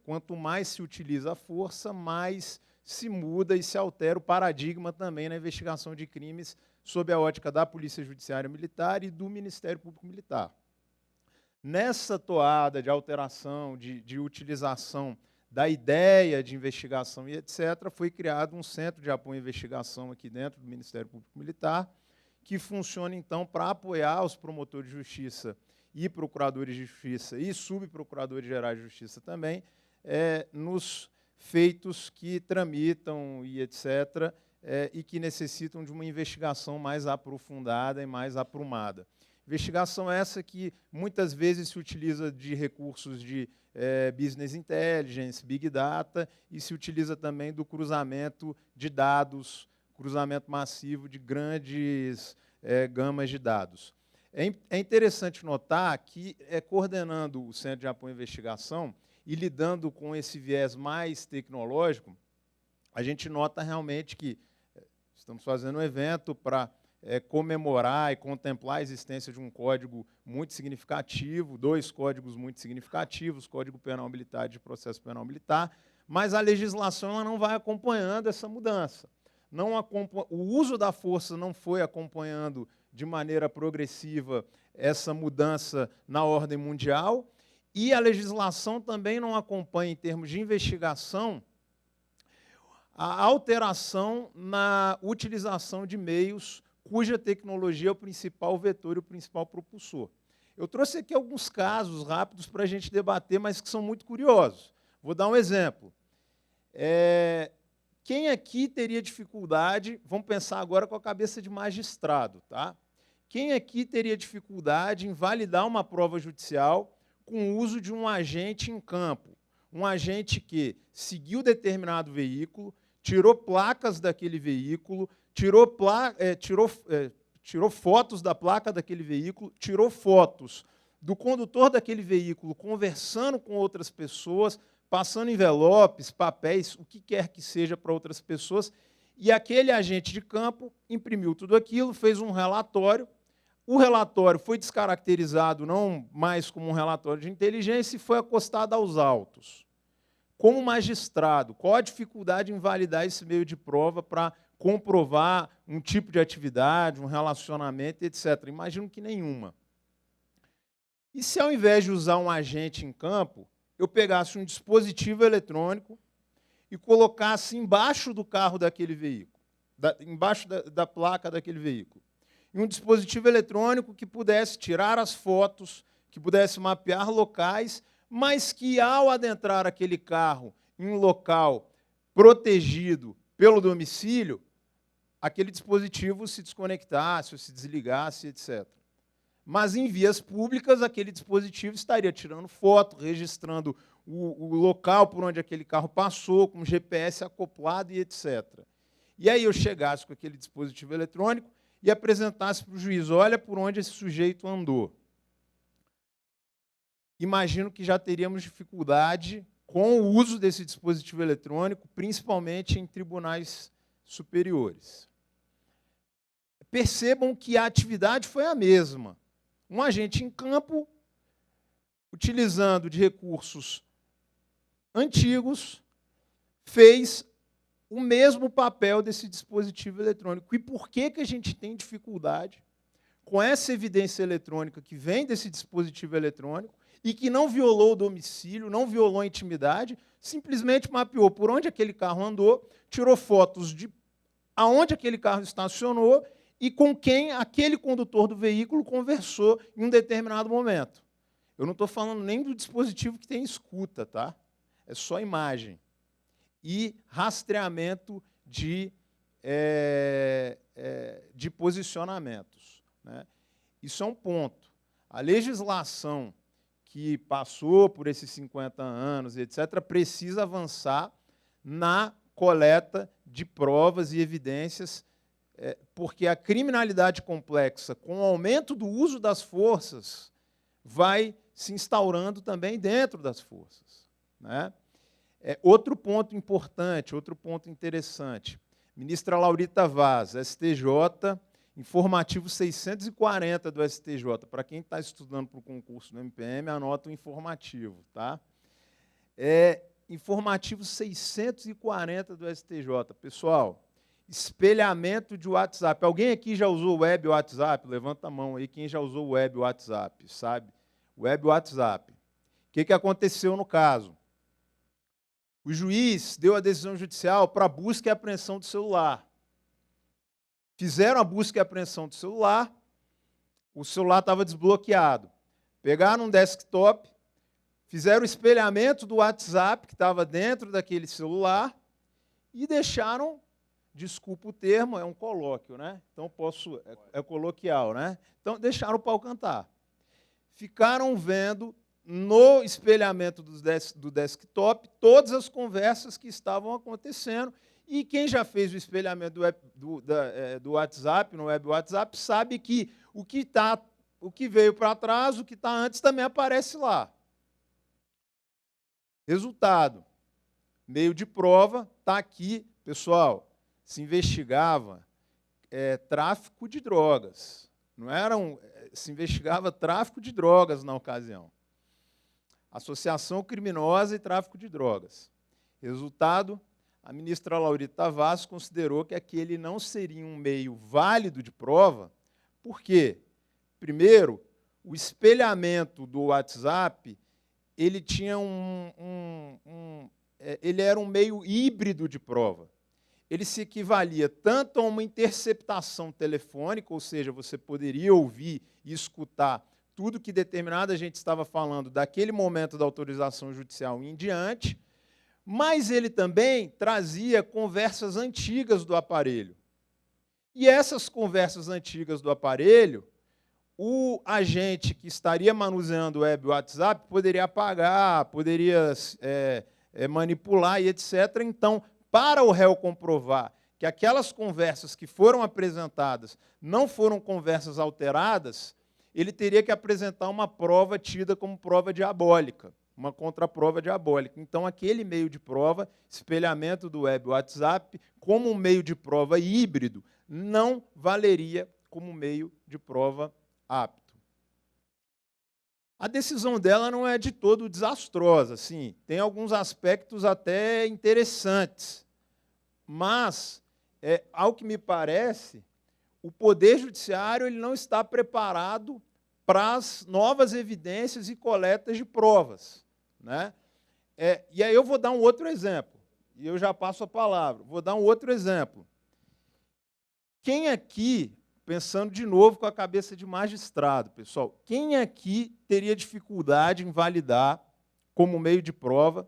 Quanto mais se utiliza a força, mais se muda e se altera o paradigma também na investigação de crimes sob a ótica da Polícia Judiciária Militar e do Ministério Público Militar. Nessa toada de alteração, de utilização da ideia de investigação e etc., foi criado um centro de apoio à investigação aqui dentro do Ministério Público Militar, que funciona, então, para apoiar os promotores de justiça e procuradores de justiça e subprocuradores gerais de justiça também, nos feitos que tramitam e etc., e que necessitam de uma investigação mais aprofundada e mais aprumada. Investigação essa que muitas vezes se utiliza de recursos de business intelligence, big data, e se utiliza também do cruzamento de dados, cruzamento massivo de grandes gamas de dados. É interessante notar que, coordenando o Centro de Apoio à Investigação e lidando com esse viés mais tecnológico, a gente nota realmente que estamos fazendo um evento para comemorar e contemplar a existência de um código muito significativo, 2 códigos muito significativos, Código Penal Militar e de Processo Penal Militar, mas a legislação ela não vai acompanhando essa mudança. O uso da força não foi acompanhando de maneira progressiva essa mudança na ordem mundial, e a legislação também não acompanha, em termos de investigação, a alteração na utilização de meios cuja tecnologia é o principal vetor e o principal propulsor. Eu trouxe aqui alguns casos rápidos para a gente debater, mas que são muito curiosos. Vou dar um exemplo. Quem aqui teria dificuldade, vamos pensar agora com a cabeça de magistrado, tá? Quem aqui teria dificuldade em validar uma prova judicial com o uso de um agente em campo? Um agente que seguiu determinado veículo, tirou placas daquele veículo, tirou fotos da placa daquele veículo, tirou fotos do condutor daquele veículo conversando com outras pessoas, passando envelopes, papéis, o que quer que seja para outras pessoas, e aquele agente de campo imprimiu tudo aquilo, fez um relatório. O relatório foi descaracterizado não mais como um relatório de inteligência e foi acostado aos autos. Como magistrado, qual a dificuldade em validar esse meio de prova para comprovar um tipo de atividade, um relacionamento, etc.? Imagino que nenhuma. E se, ao invés de usar um agente em campo, eu pegasse um dispositivo eletrônico e colocasse embaixo do carro daquele veículo, embaixo da placa daquele veículo, e um dispositivo eletrônico que pudesse tirar as fotos, que pudesse mapear locais, mas que, ao adentrar aquele carro em um local protegido pelo domicílio, aquele dispositivo se desconectasse, ou se desligasse, etc. Mas, em vias públicas, aquele dispositivo estaria tirando foto, registrando o local por onde aquele carro passou, com GPS acoplado e etc. E aí eu chegasse com aquele dispositivo eletrônico e apresentasse para o juiz: olha por onde esse sujeito andou. Imagino que já teríamos dificuldade com o uso desse dispositivo eletrônico, principalmente em tribunais superiores. Percebam que a atividade foi a mesma. Um agente em campo, utilizando de recursos antigos, fez o mesmo papel desse dispositivo eletrônico. E por que a gente tem dificuldade com essa evidência eletrônica que vem desse dispositivo eletrônico e que não violou o domicílio, não violou a intimidade, simplesmente mapeou por onde aquele carro andou, tirou fotos de aonde aquele carro estacionou e com quem aquele condutor do veículo conversou em um determinado momento. Eu não estou falando nem do dispositivo que tem escuta, tá? É só imagem. E rastreamento de posicionamentos, né? Isso é um ponto. A legislação que passou por esses 50 anos, etc., precisa avançar na coleta de provas e evidências, porque a criminalidade complexa, com o aumento do uso das forças, vai se instaurando também dentro das forças, né? Outro ponto importante, outro ponto interessante. Ministra Laurita Vaz, STJ, informativo 640 do STJ. Para quem está estudando para o concurso do MPM, anota o informativo, tá? Informativo 640 do STJ. Pessoal, espelhamento de WhatsApp. Alguém aqui já usou o web WhatsApp? Levanta a mão aí quem já usou o web WhatsApp, sabe? Web WhatsApp. O que aconteceu no caso? O juiz deu a decisão judicial para busca e apreensão do celular. Fizeram a busca e apreensão do celular, o celular estava desbloqueado. Pegaram um desktop, fizeram o espelhamento do WhatsApp que estava dentro daquele celular e deixaram desculpa o termo, é um colóquio, né? Então é coloquial, né? Então deixaram o pau cantar. Ficaram vendo no espelhamento do desktop todas as conversas que estavam acontecendo, e quem já fez o espelhamento do WhatsApp, no web WhatsApp, sabe que o que veio para trás, o que está antes também aparece lá. Resultado, meio de prova, está aqui, pessoal, se investigava tráfico de drogas. Se investigava tráfico de drogas na ocasião. Associação criminosa e tráfico de drogas. Resultado, a ministra Laurita Tavares considerou que aquele não seria um meio válido de prova. Por quê? Primeiro, o espelhamento do WhatsApp, ele tinha ele era um meio híbrido de prova. Ele se equivalia tanto a uma interceptação telefônica, ou seja, você poderia ouvir e escutar tudo que determinada gente estava falando daquele momento da autorização judicial em diante, mas ele também trazia conversas antigas do aparelho. E essas conversas antigas do aparelho, o agente que estaria manuseando o web WhatsApp poderia apagar, poderia manipular e etc. Então, para o réu comprovar que aquelas conversas que foram apresentadas não foram conversas alteradas, ele teria que apresentar uma prova tida como prova diabólica, uma contraprova diabólica. Então, aquele meio de prova, espelhamento do web WhatsApp, como um meio de prova híbrido, não valeria como meio de prova apto. A decisão dela não é de todo desastrosa, sim, tem alguns aspectos até interessantes, mas, ao que me parece, o Poder Judiciário ele não está preparado para as novas evidências e coletas de provas, né? E aí eu vou dar um outro exemplo, e eu já passo a palavra. Vou dar um outro exemplo. Quem aqui, pensando de novo com a cabeça de magistrado, pessoal, quem aqui teria dificuldade em validar como meio de prova?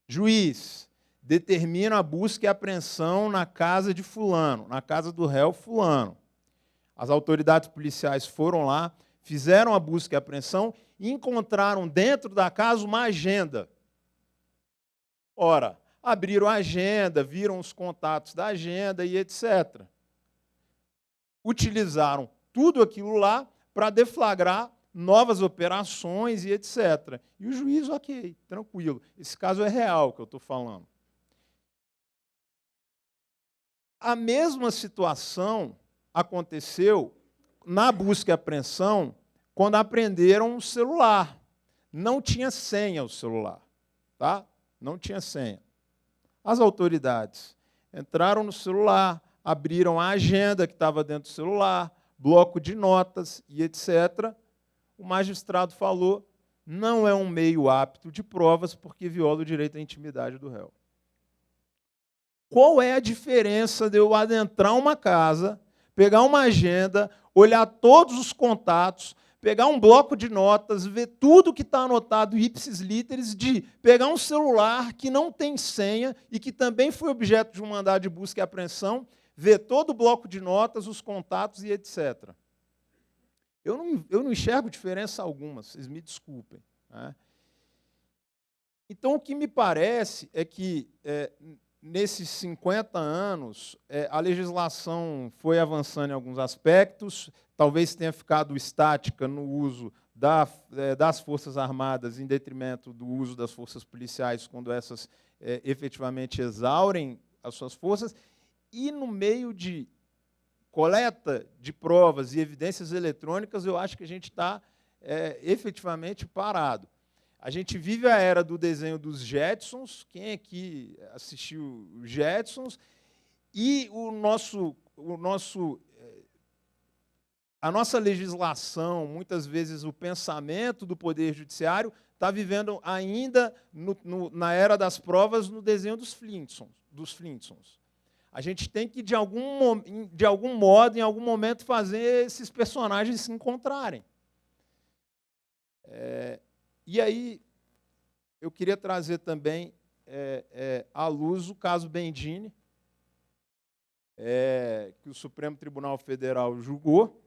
Juiz, determina a busca e apreensão na casa de fulano, na casa do réu fulano. As autoridades policiais foram lá, fizeram a busca e apreensão e encontraram dentro da casa uma agenda. Ora, abriram a agenda, viram os contatos da agenda e etc. Utilizaram tudo aquilo lá para deflagrar novas operações e etc. E o juiz, ok, tranquilo. Esse caso é real que eu estou falando. A mesma situação aconteceu na busca e apreensão quando apreenderam um celular. Não tinha senha o celular, tá? Não tinha senha. As autoridades entraram no celular, abriram a agenda que estava dentro do celular, bloco de notas e etc. O magistrado falou, não é um meio apto de provas porque viola o direito à intimidade do réu. Qual é a diferença de eu adentrar uma casa, pegar uma agenda, olhar todos os contatos, pegar um bloco de notas, ver tudo que está anotado ipsis literis, de pegar um celular que não tem senha e que também foi objeto de um mandado de busca e apreensão, ver todo o bloco de notas, os contatos e etc. Eu não enxergo diferença alguma, vocês me desculpem, né? Então, o que me parece é que, nesses 50 anos, a legislação foi avançando em alguns aspectos, talvez tenha ficado estática no uso das Forças Armadas em detrimento do uso das forças policiais, quando essas efetivamente exaurem as suas forças, e no meio de coleta de provas e evidências eletrônicas, eu acho que a gente está efetivamente parado. A gente vive a era do desenho dos Jetsons, quem aqui assistiu os Jetsons, e a nossa legislação, muitas vezes o pensamento do Poder Judiciário, está vivendo ainda na era das provas no desenho dos Flintstones. A gente tem que, de algum modo, em algum momento, fazer esses personagens se encontrarem. E aí, eu queria trazer também à luz o caso Bendini, que o Supremo Tribunal Federal julgou,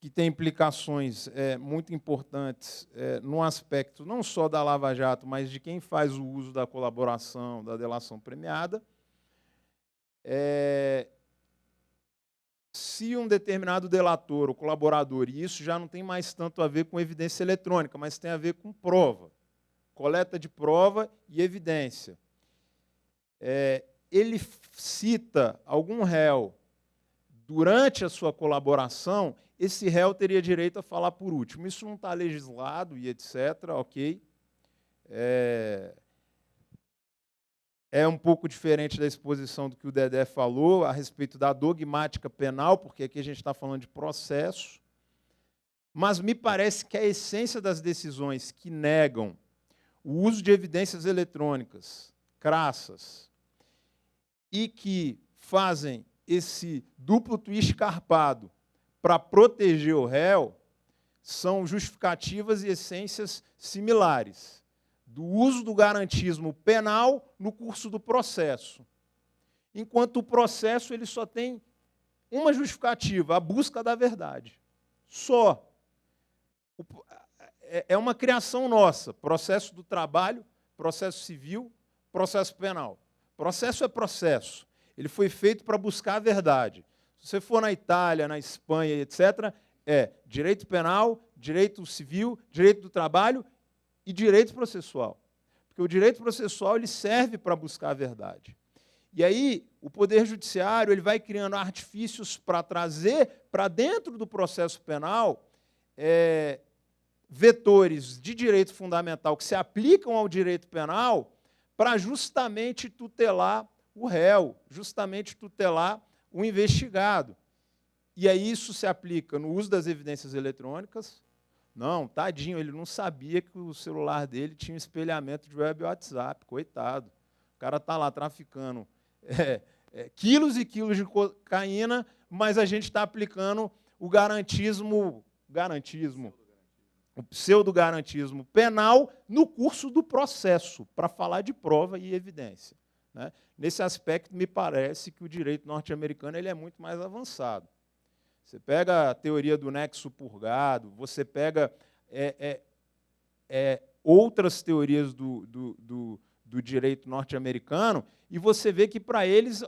que tem implicações muito importantes no aspecto não só da Lava Jato, mas de quem faz o uso da colaboração, da delação premiada. Se um determinado delator ou colaborador, e isso já não tem mais tanto a ver com evidência eletrônica, mas tem a ver com prova, coleta de prova e evidência, ele cita algum réu durante a sua colaboração, esse réu teria direito a falar por último. Isso não está legislado e etc., ok? É um pouco diferente da exposição do que o Dedé falou a respeito da dogmática penal, porque aqui a gente está falando de processo, mas me parece que a essência das decisões que negam o uso de evidências eletrônicas crassas e que fazem esse duplo twist carpado para proteger o réu são justificativas e essências similares do uso do garantismo penal no curso do processo. Enquanto o processo ele só tem uma justificativa, a busca da verdade. Só. É uma criação nossa, processo do trabalho, processo civil, processo penal. Processo é processo. Ele foi feito para buscar a verdade. Se você for na Itália, na Espanha, etc., direito penal, direito civil, direito do trabalho e direito processual. Porque o direito processual ele serve para buscar a verdade. E aí, o Poder Judiciário ele vai criando artifícios para trazer para dentro do processo penal vetores de direito fundamental que se aplicam ao direito penal para justamente tutelar o réu, justamente tutelar o investigado. E aí isso se aplica no uso das evidências eletrônicas. Não, tadinho, ele não sabia que o celular dele tinha um espelhamento de web WhatsApp, coitado. O cara está lá traficando quilos e quilos de cocaína, mas a gente está aplicando o o pseudo-garantismo penal no curso do processo, para falar de prova e evidência. Né? Nesse aspecto, me parece que o direito norte-americano ele é muito mais avançado. Você pega a teoria do nexo purgado, você pega outras teorias do direito norte-americano, e você vê que, para eles,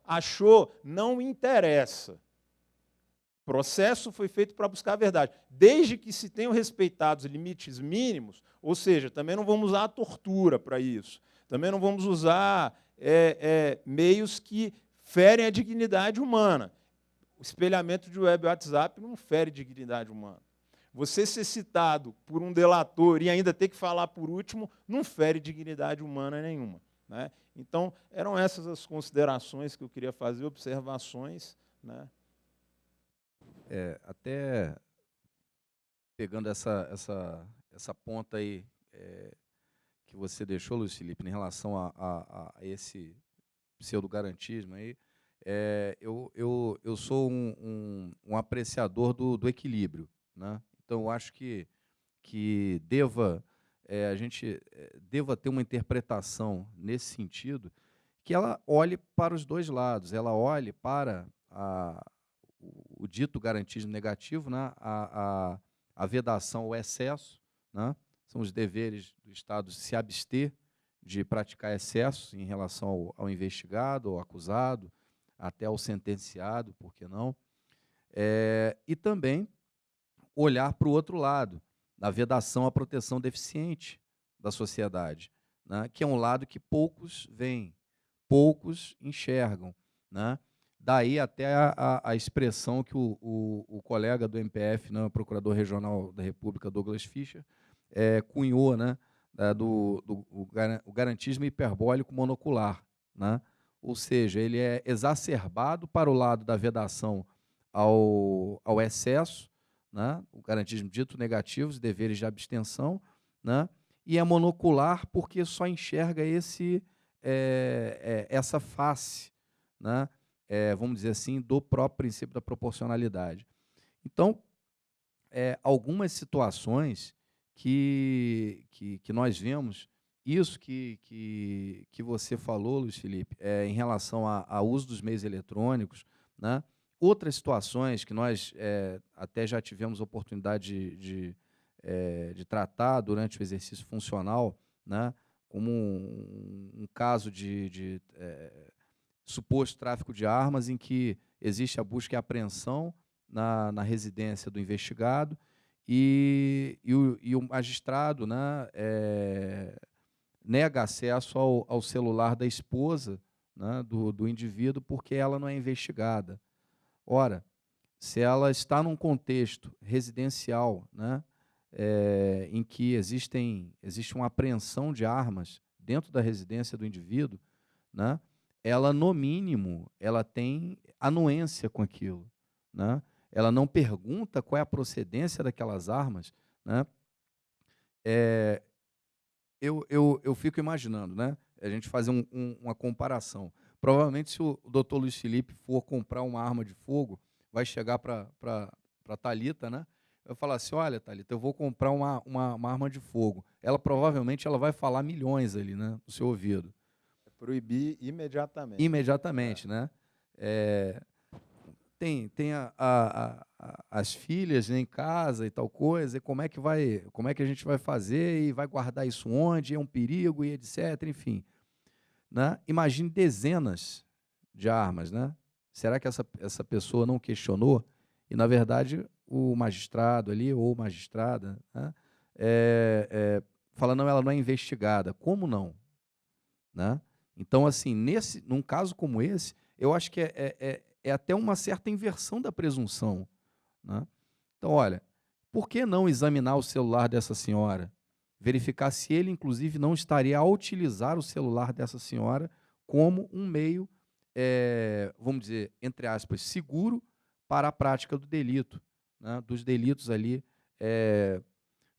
achou, não interessa. O processo foi feito para buscar a verdade. Desde que se tenham respeitado os limites mínimos, ou seja, também não vamos usar a tortura para isso, também não vamos usar meios que ferem a dignidade humana. O espelhamento de web WhatsApp não fere dignidade humana. Você ser citado por um delator e ainda ter que falar por último, não fere dignidade humana nenhuma. Né? Então, eram essas as considerações que eu queria fazer, observações. Né? Até pegando essa ponta aí que você deixou, Luiz Felipe, em relação a esse pseudo-garantismo aí, eu sou um apreciador do equilíbrio. Né? Então, eu acho que a gente deva ter uma interpretação nesse sentido, que ela olhe para os dois lados, ela olhe para o dito garantismo negativo, né? a vedação, o excesso, né? São os deveres do Estado de se abster de praticar excessos em relação ao investigado, ao acusado, até ao sentenciado, por que não? E também olhar para o outro lado, da vedação à proteção deficiente da sociedade, né? Que é um lado que poucos veem, poucos enxergam. Né? Daí até a expressão que o colega do MPF, né, o Procurador Regional da República, Douglas Fischer, cunhou, né, o garantismo hiperbólico monocular. Né? Ou seja, ele é exacerbado para o lado da vedação ao excesso, né? O garantismo dito negativo, os deveres de abstenção, né? E é monocular porque só enxerga essa face, né? Vamos dizer assim, do próprio princípio da proporcionalidade. Então, algumas situações que nós vemos isso que você falou, Luiz Felipe, em relação ao uso dos meios eletrônicos, né? Outras situações que nós até já tivemos oportunidade de tratar durante o exercício funcional, né? Como um caso de suposto tráfico de armas, em que existe a busca e apreensão na residência do investigado e o magistrado, né, nega acesso ao celular da esposa, né, do indivíduo, porque ela não é investigada. Ora, se ela está num contexto residencial, né, em que existe uma apreensão de armas dentro da residência do indivíduo, né, ela, no mínimo, ela tem anuência com aquilo, né? Ela não pergunta qual é a procedência daquelas armas, né? Eu fico imaginando, né? A gente fazer uma comparação. Provavelmente, se o doutor Luiz Felipe for comprar uma arma de fogo, vai chegar para a Thalita, né? Vai falar assim: olha, Thalita, eu vou comprar uma arma de fogo. Ela provavelmente ela vai falar milhões ali, né, no seu ouvido. Proibir imediatamente. Imediatamente, né? Tem as filhas, né, em casa e tal coisa, e como é que a gente vai fazer e vai guardar isso onde, é um perigo e etc, enfim. Né? Imagine dezenas de armas, né? Será que essa pessoa não questionou? E, na verdade, o magistrado ali, ou magistrada, né, fala, não, ela não é investigada. Como não? Né? Então, assim, num caso como esse, eu acho que é até uma certa inversão da presunção. Né? Então, olha, por que não examinar o celular dessa senhora? Verificar se ele, inclusive, não estaria a utilizar o celular dessa senhora como um meio, vamos dizer, entre aspas, seguro para a prática do delito, né? Dos delitos ali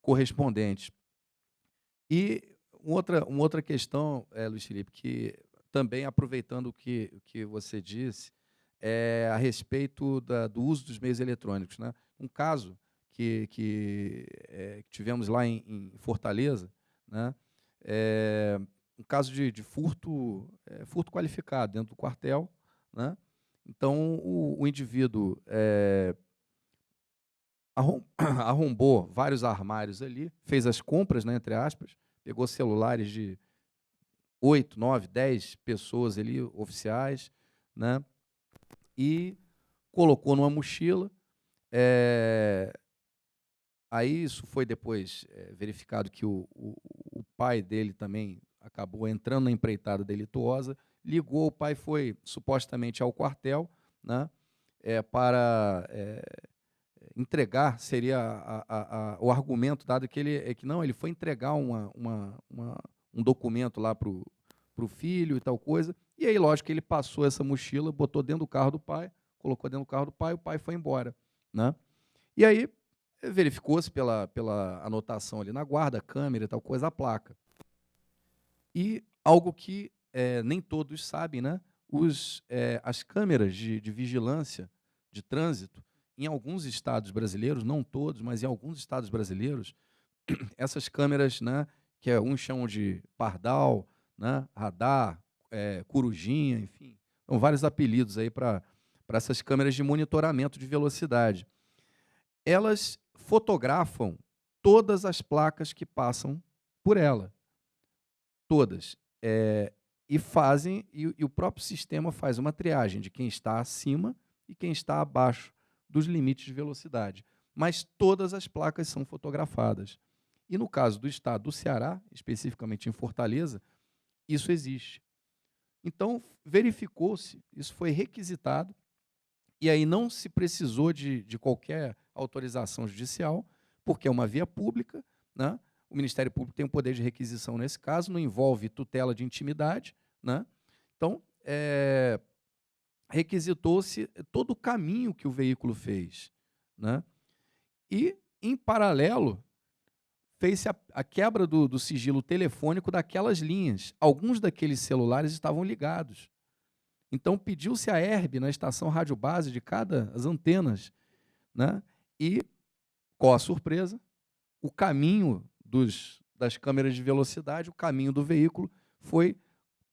correspondentes. E uma outra questão, Luiz Felipe, que também aproveitando o que você disse, a respeito do uso dos meios eletrônicos. Né? Um caso que tivemos lá em Fortaleza, né? Um caso de furto qualificado dentro do quartel. Né? Então, o indivíduo arrombou vários armários ali, fez as compras, né, entre aspas, pegou celulares de 8, 9, 10 pessoas ali, oficiais, né, e colocou numa mochila. Aí isso foi depois verificado que o pai dele também acabou entrando na empreitada delituosa, ligou, o pai foi supostamente ao quartel, né, para entregar, seria o argumento dado que ele foi entregar um documento lá para o filho e tal coisa, e aí, lógico, que ele passou essa mochila, botou dentro do carro do pai, colocou dentro do carro do pai, o pai foi embora. Né? E aí, verificou-se pela anotação ali na guarda, câmera e tal coisa, a placa. E algo que nem todos sabem, né? As câmeras de vigilância de trânsito, em alguns estados brasileiros, não todos, mas em alguns estados brasileiros, essas câmeras, né, que uns chamam de pardal, né, radar, corujinha, enfim, são vários apelidos aí para essas câmeras de monitoramento de velocidade. Elas fotografam todas as placas que passam por ela. Todas. E o próprio sistema faz uma triagem de quem está acima e quem está abaixo dos limites de velocidade. Mas todas as placas são fotografadas. E no caso do estado do Ceará, especificamente em Fortaleza, isso existe. Então, verificou-se, isso foi requisitado, e aí não se precisou de qualquer autorização judicial, porque é uma via pública, né? O Ministério Público tem o poder de requisição nesse caso, não envolve tutela de intimidade. Né? Então, requisitou-se todo o caminho que o veículo fez. Né? E, em paralelo, fez-se a quebra do sigilo telefônico daquelas linhas. Alguns daqueles celulares estavam ligados. Então, pediu-se a ERB na estação rádio base de as antenas. Né? E, qual a surpresa? O caminho das câmeras de velocidade, o caminho do veículo foi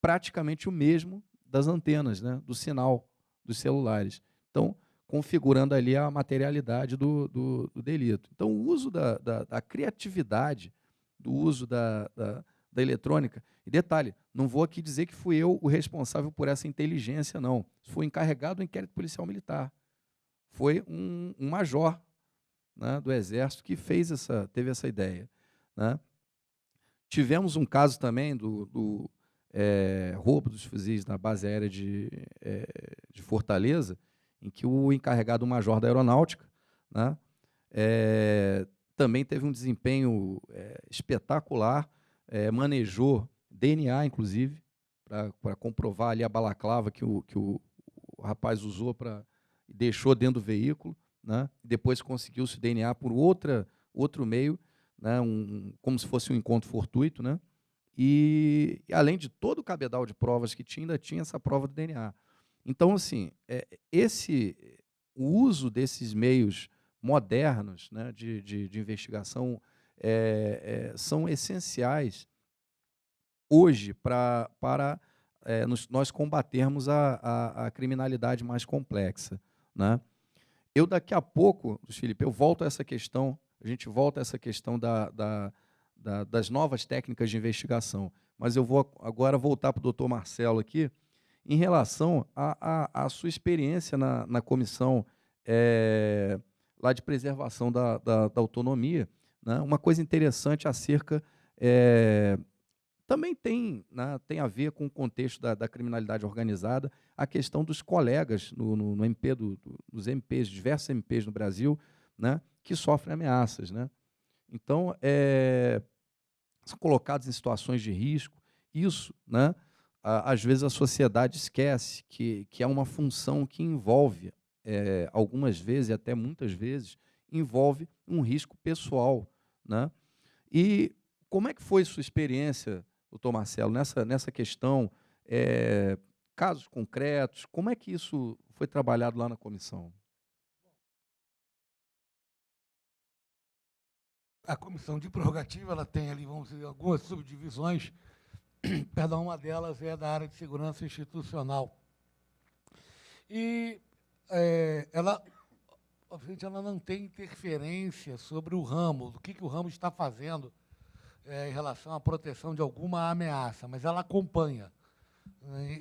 praticamente o mesmo das antenas, né, do sinal dos celulares. Então, configurando ali a materialidade do delito. Então, o uso da criatividade, do uso da eletrônica. E detalhe, não vou aqui dizer que fui eu o responsável por essa inteligência, não. Foi encarregado do inquérito policial militar. Foi um major, né, do Exército que teve essa ideia, né? Tivemos um caso também do roubo dos fuzis na base aérea de Fortaleza, em que o encarregado, o major da aeronáutica, né, também teve um desempenho espetacular, manejou DNA, inclusive, para comprovar ali a balaclava que o rapaz usou e deixou dentro do veículo, né, depois conseguiu-se o DNA por outro meio, né, como se fosse um encontro fortuito, né, e além de todo o cabedal de provas que tinha, ainda tinha essa prova do DNA. Então, assim, o uso desses meios modernos, né, de investigação são essenciais hoje para nós combatermos a criminalidade mais complexa, né? Eu, daqui a pouco, Felipe, a gente volta a essa questão das novas técnicas de investigação, mas eu vou agora voltar para o doutor Marcelo aqui, em relação à sua experiência na comissão lá de preservação da autonomia, né? Uma coisa interessante acerca... também tem a ver com o contexto da criminalidade organizada, a questão dos colegas no MP, dos MPs, diversos MPs no Brasil, né, que sofrem ameaças, né? Então, são colocados em situações de risco. Isso, né, às vezes a sociedade esquece que é uma função que envolve, algumas vezes, e até muitas vezes, envolve um risco pessoal, né? E como é que foi sua experiência, doutor Marcelo, nessa questão, casos concretos, como é que isso foi trabalhado lá na comissão? A comissão de prerrogativa, ela tem ali, vamos dizer, algumas subdivisões. Cada uma delas é da área de segurança institucional. E ela, obviamente, ela não tem interferência sobre o ramo, do que o ramo está fazendo em relação à proteção de alguma ameaça, mas ela acompanha.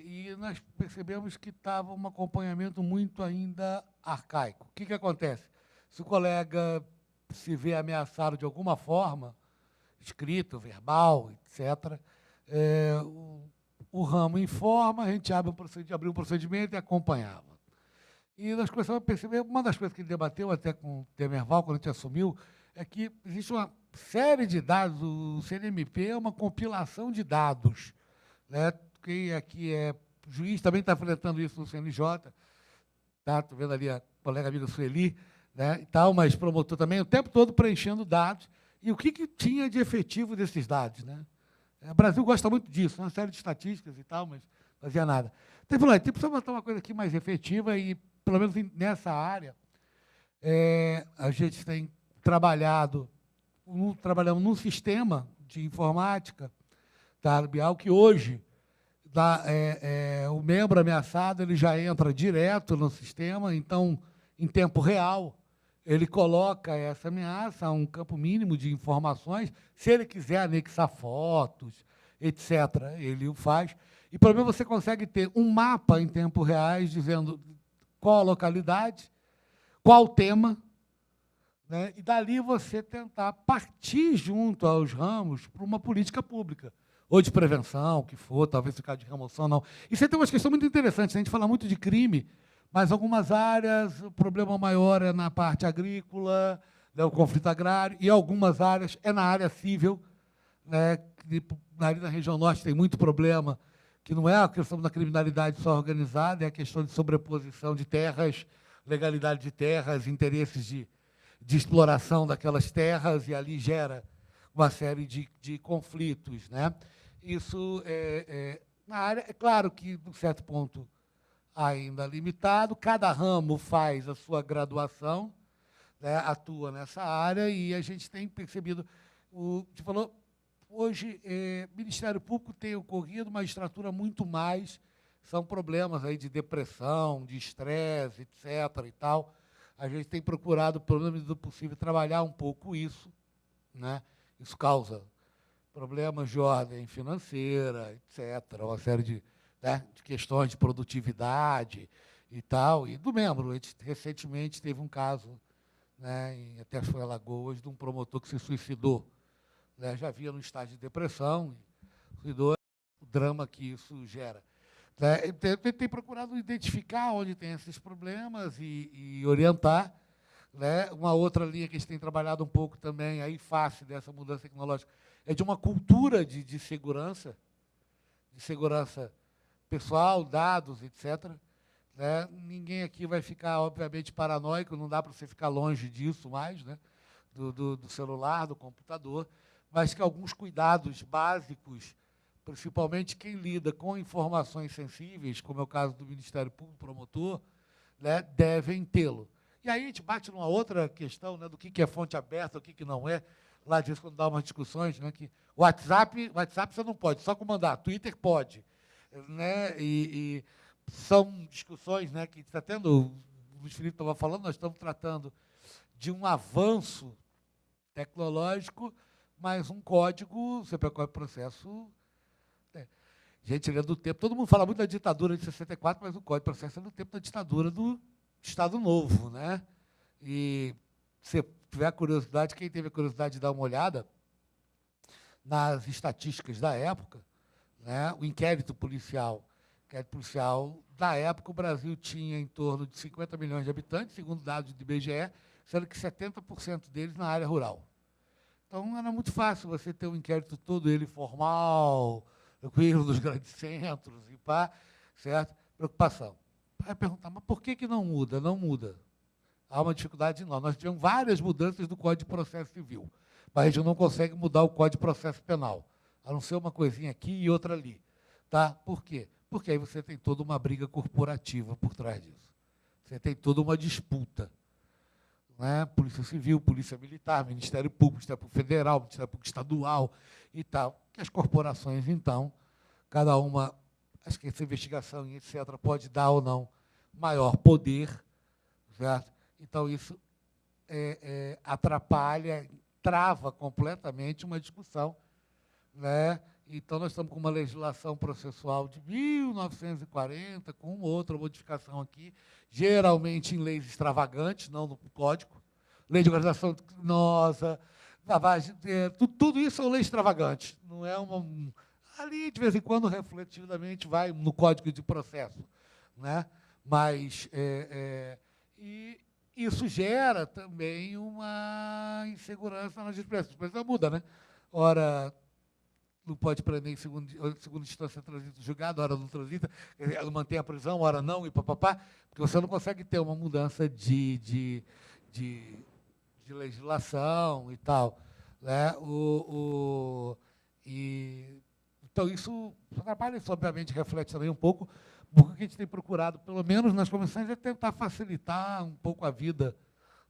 E nós percebemos que estava um acompanhamento muito ainda arcaico. O que acontece? Se o colega se vê ameaçado de alguma forma, escrito, verbal, etc., o ramo informa, a gente abriu um procedimento e acompanhava. E nós começamos a perceber, uma das coisas que ele debateu até com o Demerval, quando a gente assumiu, é que existe uma série de dados, o CNMP é uma compilação de dados, né? Quem aqui é juiz também está enfrentando isso no CNJ, tá? Estou vendo ali a colega amiga Sueli, né, e tal, mas promotor também, o tempo todo preenchendo dados. E o que tinha de efetivo desses dados, né? O Brasil gosta muito disso, uma série de estatísticas e tal, mas não fazia nada. Então, ele falou, precisa botar uma coisa aqui mais efetiva e, pelo menos nessa área, a gente tem trabalhamos num sistema de informática da Arbial, que hoje o membro ameaçado ele já entra direto no sistema, então, em tempo real, ele coloca essa ameaça a um campo mínimo de informações. Se ele quiser anexar fotos, etc., ele o faz. E, pelo menos, você consegue ter um mapa em tempo real dizendo qual a localidade, qual o tema, né? E, dali, você tentar partir junto aos ramos para uma política pública, ou de prevenção, o que for, talvez ficar de remoção, não. E você tem uma questão muito interessante, a gente fala muito de crime, mas algumas áreas, o problema maior é na parte agrícola, né, o conflito agrário, e algumas áreas é na área civil, né, ali na região norte tem muito problema, que não é a questão da criminalidade só organizada, é a questão de sobreposição de terras, legalidade de terras, interesses de exploração daquelas terras, e ali gera uma série de conflitos, né? Isso, na área, é claro que, num certo ponto, ainda limitado, cada ramo faz a sua graduação, né, atua nessa área, e a gente tem percebido, você falou, Hoje, Ministério Público tem ocorrido uma magistratura muito mais, são problemas aí de depressão, de estresse, etc. e tal. A gente tem procurado, pelo menos do possível, trabalhar um pouco isso, né? Isso causa problemas de ordem financeira, etc., uma série de questões de produtividade e tal. E do membro, a gente recentemente teve um caso, né, até foi em Alagoas, de um promotor que se suicidou. Né, já havia no estágio de depressão, suicidou, o drama que isso gera. Né, tem procurado identificar onde tem esses problemas e orientar. Né? Uma outra linha que a gente tem trabalhado um pouco também, aí face dessa mudança tecnológica, é de uma cultura de segurança pessoal, dados, etc. Né? Ninguém aqui vai ficar, obviamente, paranoico, não dá para você ficar longe disso mais, né? do celular, do computador, mas que alguns cuidados básicos, principalmente quem lida com informações sensíveis, como é o caso do Ministério Público Promotor, né, devem tê-lo. E aí a gente bate numa outra questão, né, do que é fonte aberta, o que não é. Lá diz, quando dá umas discussões, né, que WhatsApp você não pode, só comandar, Twitter pode. Né, e são discussões, né, que está tendo, o Luiz Felipe estava falando, nós estamos tratando de um avanço tecnológico, mas um código, você pega o processo. Gente, ele é do tempo. Todo mundo fala muito da ditadura de 64, mas o Código de Processo é do tempo da ditadura do Estado Novo. Né? E se tiver a curiosidade, quem teve a curiosidade de dar uma olhada nas estatísticas da época, né? O inquérito policial da época, o Brasil tinha em torno de 50 milhões de habitantes, segundo dados do IBGE, sendo que 70% deles na área rural. Então, era muito fácil você ter um inquérito todo ele formal, tranquilo, dos grandes centros, e pá, certo? Preocupação. Vai perguntar, mas por que não muda? Não muda. Há uma dificuldade enorme. Nós tivemos várias mudanças do Código de Processo Civil, mas a gente não consegue mudar o Código de Processo Penal, a não ser uma coisinha aqui e outra ali. Tá? Por quê? Porque aí você tem toda uma briga corporativa por trás disso. Você tem toda uma disputa. Né? Polícia Civil, Polícia Militar, Ministério Público, Ministério Público Federal, Ministério Público Estadual e tal. Que as corporações, então, cada uma, acho que essa investigação e etc., pode dar ou não maior poder, certo? Então, isso atrapalha, trava completamente uma discussão. Né? Então, nós estamos com uma legislação processual de 1940, com outra modificação aqui, geralmente em leis extravagantes, não no Código. Lei de organização criminosa, lavagem, tudo isso são leis extravagantes. Não é ali, de vez em quando, reflexivamente, vai no Código de Processo. Né? Mas e isso gera também uma insegurança na justiça. Mas não muda, né? Ora, não pode prender em segunda instância transito julgado, hora não transita, ela mantém a prisão, hora não, e papapá, porque você não consegue ter uma mudança de legislação e tal. Né? Então, isso atrapalha, isso obviamente reflete também um pouco, porque o que a gente tem procurado, pelo menos nas comissões, é tentar facilitar um pouco a vida,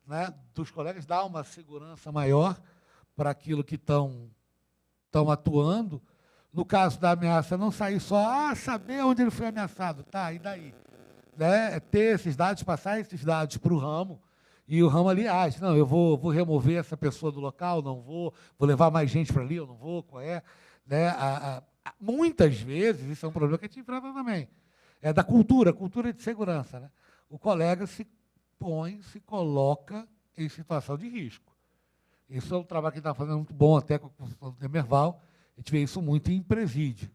né, dos colegas, dar uma segurança maior para aquilo que estão atuando. No caso da ameaça, não sair só, saber onde ele foi ameaçado, tá, e daí? Né? Ter esses dados, passar esses dados para o ramo, e o ramo ali age. Não, eu vou remover essa pessoa do local, não vou levar mais gente para ali, eu não vou, qual é? Né? Muitas vezes, isso é um problema que a gente enfrenta também, é da cultura de segurança. Né? O colega se coloca em situação de risco. Isso é um trabalho que a gente está fazendo muito bom, até com o Demerval. A gente vê isso muito em presídio.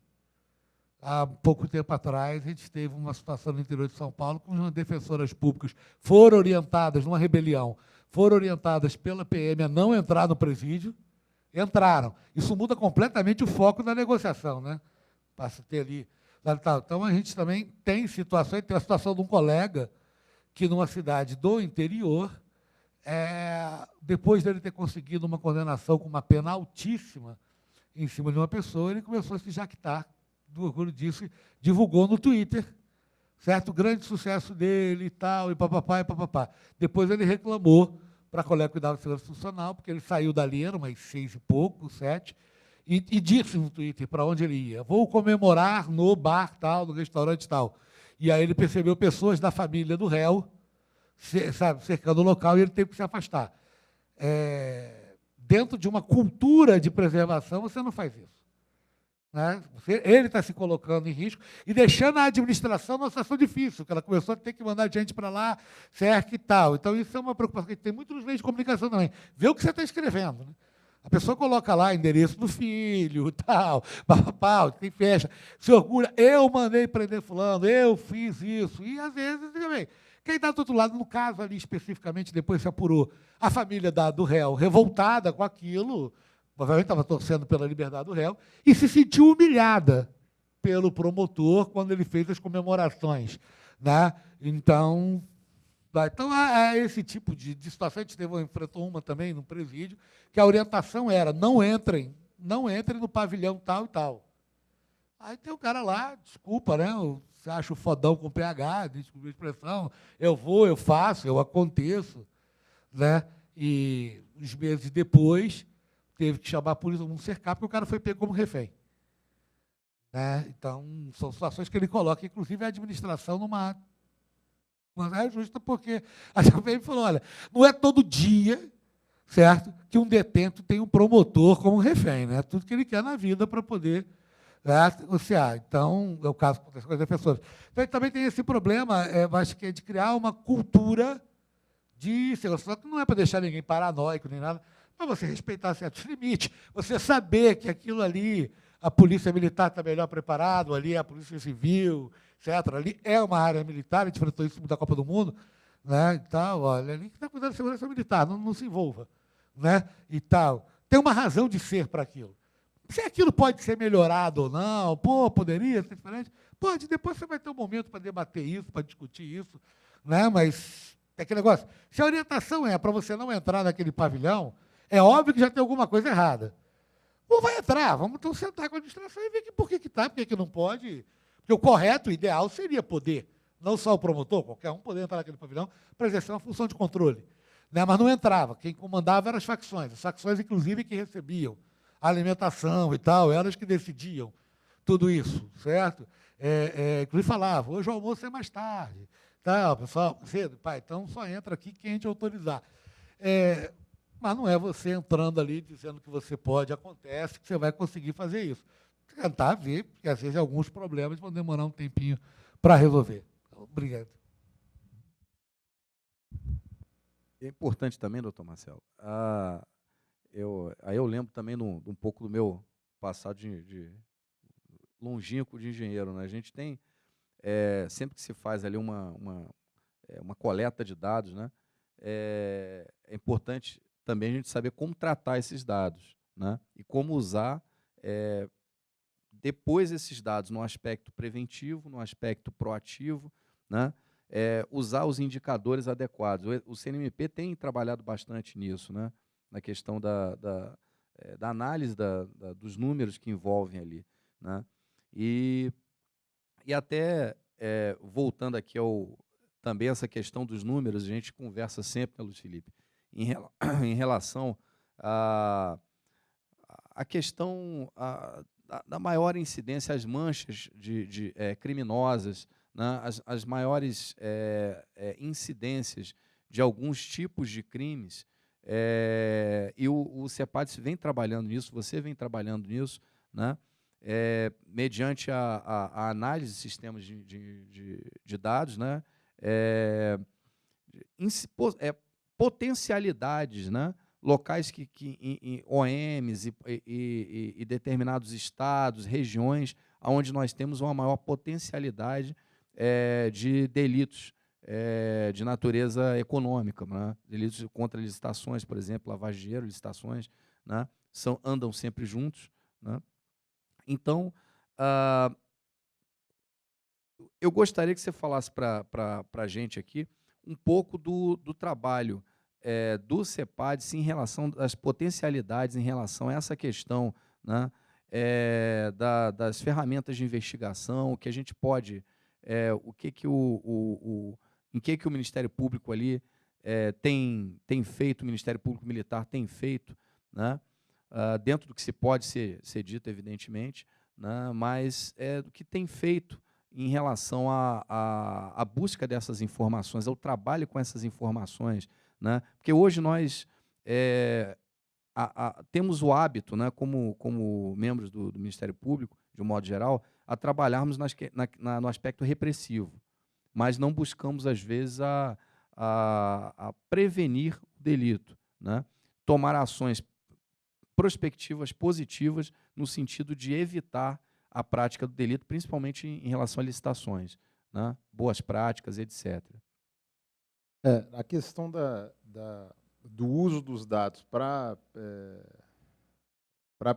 Há pouco tempo atrás, a gente teve uma situação no interior de São Paulo, com as defensoras públicas foram orientadas, numa rebelião, foram orientadas pela PM a não entrar no presídio, entraram. Isso muda completamente o foco da negociação. Né? Passa a ter ali. Então, a gente também tem situações, tem a situação de um colega que, numa cidade do interior, depois dele ter conseguido uma condenação com uma pena altíssima em cima de uma pessoa, ele começou a se jactar do orgulho disso, e divulgou no Twitter, certo? O grande sucesso dele e tal, e papapá, e papapá. Depois ele reclamou para a colega que cuidava de segurança institucional, porque ele saiu dali, era umas 6 e pouco, 7, e disse no Twitter para onde ele ia. Vou comemorar no bar tal, no restaurante tal. E aí ele percebeu pessoas da família do réu, sabe, cercando o local, e ele teve que se afastar. Dentro de uma cultura de preservação, você não faz isso. Né? Ele está se colocando em risco e deixando a administração numa situação difícil, que ela começou a ter que mandar gente para lá, cerca e tal. Então, isso é uma preocupação que tem muito nos meios de comunicação também. Vê o que você está escrevendo. Né? A pessoa coloca lá endereço do filho, tal, papapá, tem festa, se orgulha, eu mandei prender fulano, eu fiz isso. E, às vezes, também, quem está do outro lado, no caso ali especificamente, depois se apurou, a família do réu revoltada com aquilo, provavelmente estava torcendo pela liberdade do réu, e se sentiu humilhada pelo promotor quando ele fez as comemorações. Né? Então, esse tipo de situação. A gente enfrentou uma também no presídio, que a orientação era: não entrem no pavilhão tal e tal. Aí tem o cara lá, desculpa, né? Você acha o fodão com PH, desculpa a expressão, eu vou, eu faço, eu aconteço. Né? E uns meses depois, teve que chamar a polícia, todo mundo cercar, porque o cara foi pego como refém. Né? Então, são situações que ele coloca, inclusive a administração numa... Mas é justa, porque a CPM falou: olha, não é todo dia, certo, que um detento tem um promotor como refém, né? Tudo que ele quer na vida para poder negociar. Então, é o caso que acontece com as defensoras. Então, ele também tem esse problema, acho que é de criar uma cultura de segurança, que não é para deixar ninguém paranoico nem nada, mas você respeitar certos limites, você saber que aquilo ali, a polícia militar está melhor preparado, ali a polícia civil, etc. Ali é uma área militar, a gente enfrentou isso da Copa do Mundo, né? E tal, olha, ali que está cuidando da segurança militar, não se envolva. Né? E tal. Tem uma razão de ser para aquilo. Se aquilo pode ser melhorado ou não, poderia ser diferente, pode, depois você vai ter um momento para debater isso, para discutir isso, né? Mas é aquele negócio, se a orientação é para você não entrar naquele pavilhão, é óbvio que já tem alguma coisa errada. Não vai entrar, vamos então sentar com a administração e ver por que está, por que não pode. Porque o correto, o ideal, seria poder, não só o promotor, qualquer um poder entrar naquele pavilhão para exercer uma função de controle. Né? Mas não entrava, quem comandava eram as facções, inclusive, que recebiam a alimentação e tal, elas que decidiam tudo isso, certo? Inclusive falava: hoje o almoço é mais tarde, tal, pessoal, cedo, pai, então só entra aqui quem a gente autorizar. Mas não é você entrando ali dizendo que você pode, acontece, que você vai conseguir fazer isso. Tentar ver, porque às vezes alguns problemas vão demorar um tempinho para resolver. Obrigado. É importante também, doutor Marcelo, eu lembro também um pouco do meu passado de longínquo de engenheiro. Né? A gente tem, sempre que se faz ali uma coleta de dados, né? É importante também a gente saber como tratar esses dados, né? E como usar depois esses dados no aspecto preventivo, no aspecto proativo, né? Usar os indicadores adequados. O CNMP tem trabalhado bastante nisso, né? Na questão da análise dos números que envolvem ali. Né? E até, voltando aqui também essa questão dos números, a gente conversa sempre, né, Luiz Felipe, em relação à questão da maior incidência, as manchas criminosas, né, as maiores incidências de alguns tipos de crimes, e o CEPAD vem trabalhando nisso, você vem trabalhando nisso, né, mediante a análise de sistemas de dados, né, potencialidades, né, locais em OMs e determinados estados, regiões, onde nós temos uma maior potencialidade de delitos de natureza econômica, né? Delitos contra licitações, por exemplo, lavagem de dinheiro, licitações, né? Andam sempre juntos. Né? Então, eu gostaria que você falasse para a gente aqui um pouco do trabalho do CEPAD em relação às potencialidades, em relação a essa questão, né, das ferramentas de investigação, o que a gente pode, em que o Ministério Público ali tem feito, o Ministério Público Militar tem feito, né, dentro do que se pode ser dito, evidentemente, né, mas do que tem feito em relação à busca dessas informações, ao trabalho com essas informações, né, porque hoje nós temos o hábito, né, como membros do Ministério Público, de um modo geral, a trabalharmos no aspecto repressivo, mas não buscamos, às vezes, a prevenir o delito, né? Tomar ações prospectivas, positivas, no sentido de evitar a prática do delito, principalmente em relação a licitações, né? Boas práticas, etc. A questão do uso dos dados para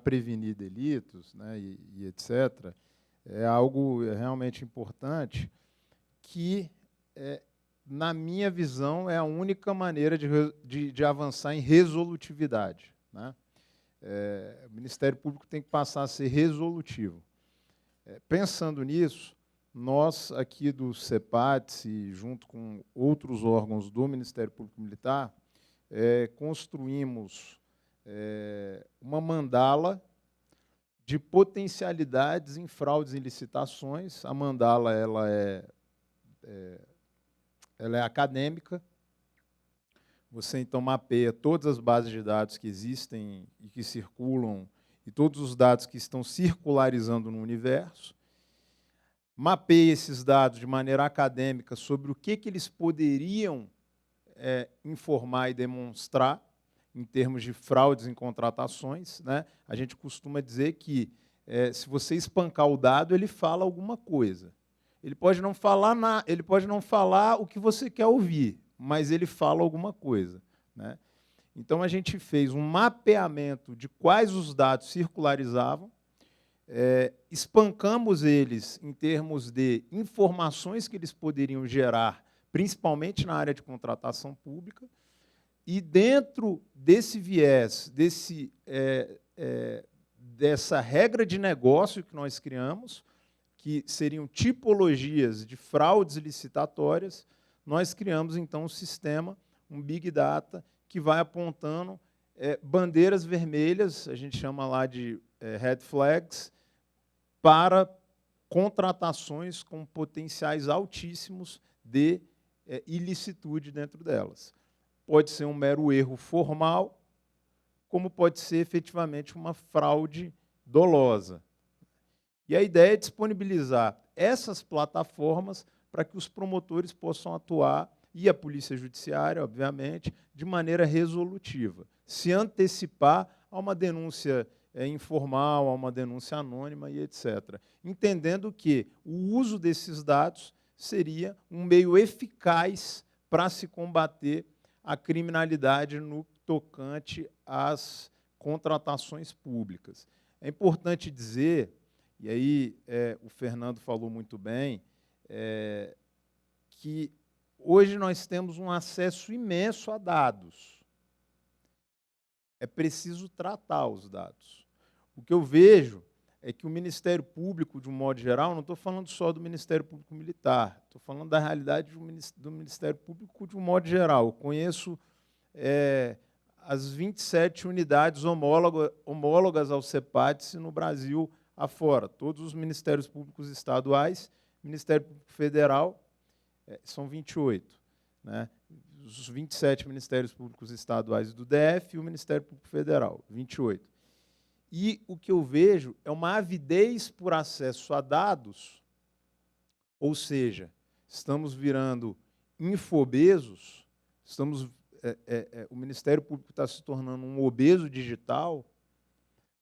prevenir delitos, né, e etc., é algo realmente importante que, na minha visão, é a única maneira de avançar em resolutividade, né? O Ministério Público tem que passar a ser resolutivo. Pensando nisso, nós aqui do CEPATS, e junto com outros órgãos do Ministério Público Militar, construímos uma mandala de potencialidades em fraudes e licitações. A mandala ela é acadêmica. Você, então, mapeia todas as bases de dados que existem e que circulam, e todos os dados que estão circularizando no universo. Mapeia esses dados de maneira acadêmica sobre o que eles poderiam informar e demonstrar em termos de fraudes em contratações, né? A gente costuma dizer que, se você espancar o dado, ele fala alguma coisa. Ele pode não falar ele pode não falar o que você quer ouvir, mas ele fala alguma coisa, né? Então, a gente fez um mapeamento de quais os dados circularizavam, espancamos eles em termos de informações que eles poderiam gerar, principalmente na área de contratação pública, e dentro desse viés, dessa regra de negócio que nós criamos, que seriam tipologias de fraudes licitatórias, nós criamos, então, um sistema, um Big Data, que vai apontando bandeiras vermelhas, a gente chama lá de red flags, para contratações com potenciais altíssimos de ilicitude dentro delas. Pode ser um mero erro formal, como pode ser efetivamente uma fraude dolosa. E a ideia é disponibilizar essas plataformas para que os promotores possam atuar, e a Polícia Judiciária, obviamente, de maneira resolutiva, se antecipar a uma denúncia informal, a uma denúncia anônima e etc. Entendendo que o uso desses dados seria um meio eficaz para se combater a criminalidade no tocante às contratações públicas. É importante dizer, e aí o Fernando falou muito bem, que hoje nós temos um acesso imenso a dados. É preciso tratar os dados. O que eu vejo é que o Ministério Público, de um modo geral, não estou falando só do Ministério Público Militar, estou falando da realidade do Ministério Público de um modo geral. Eu conheço as 27 unidades homólogas ao CEPATS no Brasil afora. Todos os Ministérios Públicos Estaduais, Ministério Público Federal, são 28. Né? Os 27 Ministérios Públicos Estaduais do DF e o Ministério Público Federal, 28. E o que eu vejo é uma avidez por acesso a dados, ou seja, estamos virando infobesos, o Ministério Público está se tornando um obeso digital,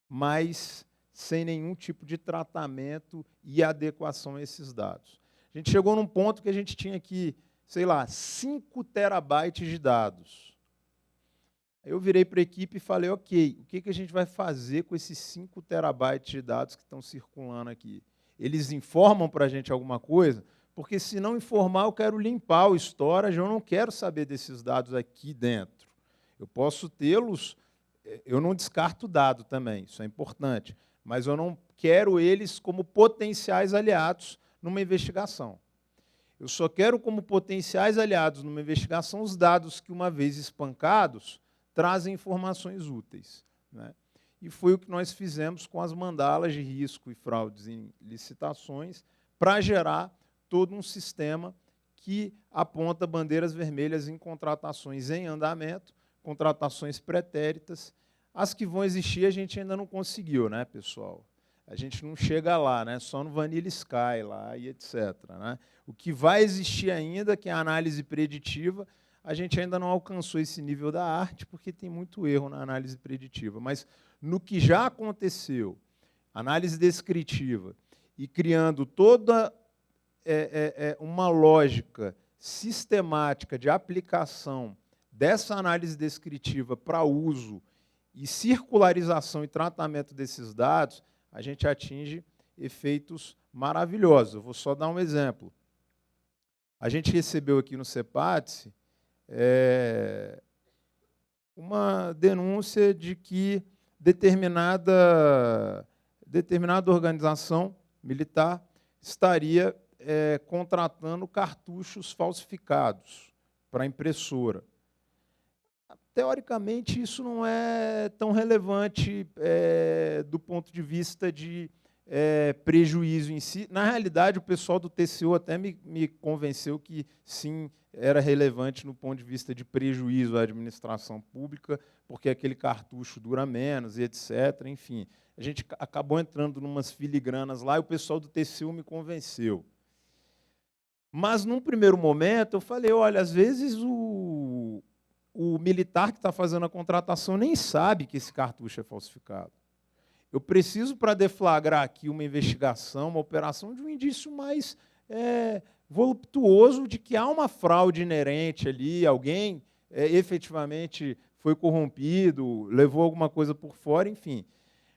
mas sem nenhum tipo de tratamento e adequação a esses dados. A gente chegou num ponto que a gente tinha aqui, sei lá, 5 terabytes de dados. Eu virei para a equipe e falei, ok, o que a gente vai fazer com esses 5 terabytes de dados que estão circulando aqui? Eles informam para a gente alguma coisa? Porque, se não informar, eu quero limpar o storage, eu não quero saber desses dados aqui dentro. Eu posso tê-los, eu não descarto dado também, isso é importante, mas eu não quero eles como potenciais aliados numa investigação. Eu só quero como potenciais aliados numa investigação os dados que, uma vez espancados, trazem informações úteis. Né? e foi o que nós fizemos com as mandalas de risco e fraudes em licitações, para gerar todo um sistema que aponta bandeiras vermelhas em contratações em andamento, contratações pretéritas. As que vão existir a gente ainda não conseguiu, né, pessoal? A gente não chega lá, né? Só no Vanilla Sky lá e etc. Né? O que vai existir ainda, que é a análise preditiva, a gente ainda não alcançou esse nível da arte, porque tem muito erro na análise preditiva. Mas no que já aconteceu, análise descritiva, e criando toda uma lógica sistemática de aplicação dessa análise descritiva para uso e circularização e tratamento desses dados, a gente atinge efeitos maravilhosos. Eu vou só dar um exemplo. A gente recebeu aqui no CEPATS uma denúncia de que determinada organização militar estaria contratando cartuchos falsificados para a impressora. Teoricamente, isso não é tão relevante do ponto de vista de prejuízo em si. Na realidade, o pessoal do TCU até me convenceu que, sim, era relevante no ponto de vista de prejuízo à administração pública, porque aquele cartucho dura menos, e etc. Enfim, a gente acabou entrando em umas filigranas lá e o pessoal do TCU me convenceu. Mas, num primeiro momento, eu falei, olha, às vezes o militar que está fazendo a contratação nem sabe que esse cartucho é falsificado. Eu preciso, para deflagrar aqui uma investigação, uma operação, de um indício mais voluptuoso de que há uma fraude inerente ali, alguém efetivamente foi corrompido, levou alguma coisa por fora, enfim.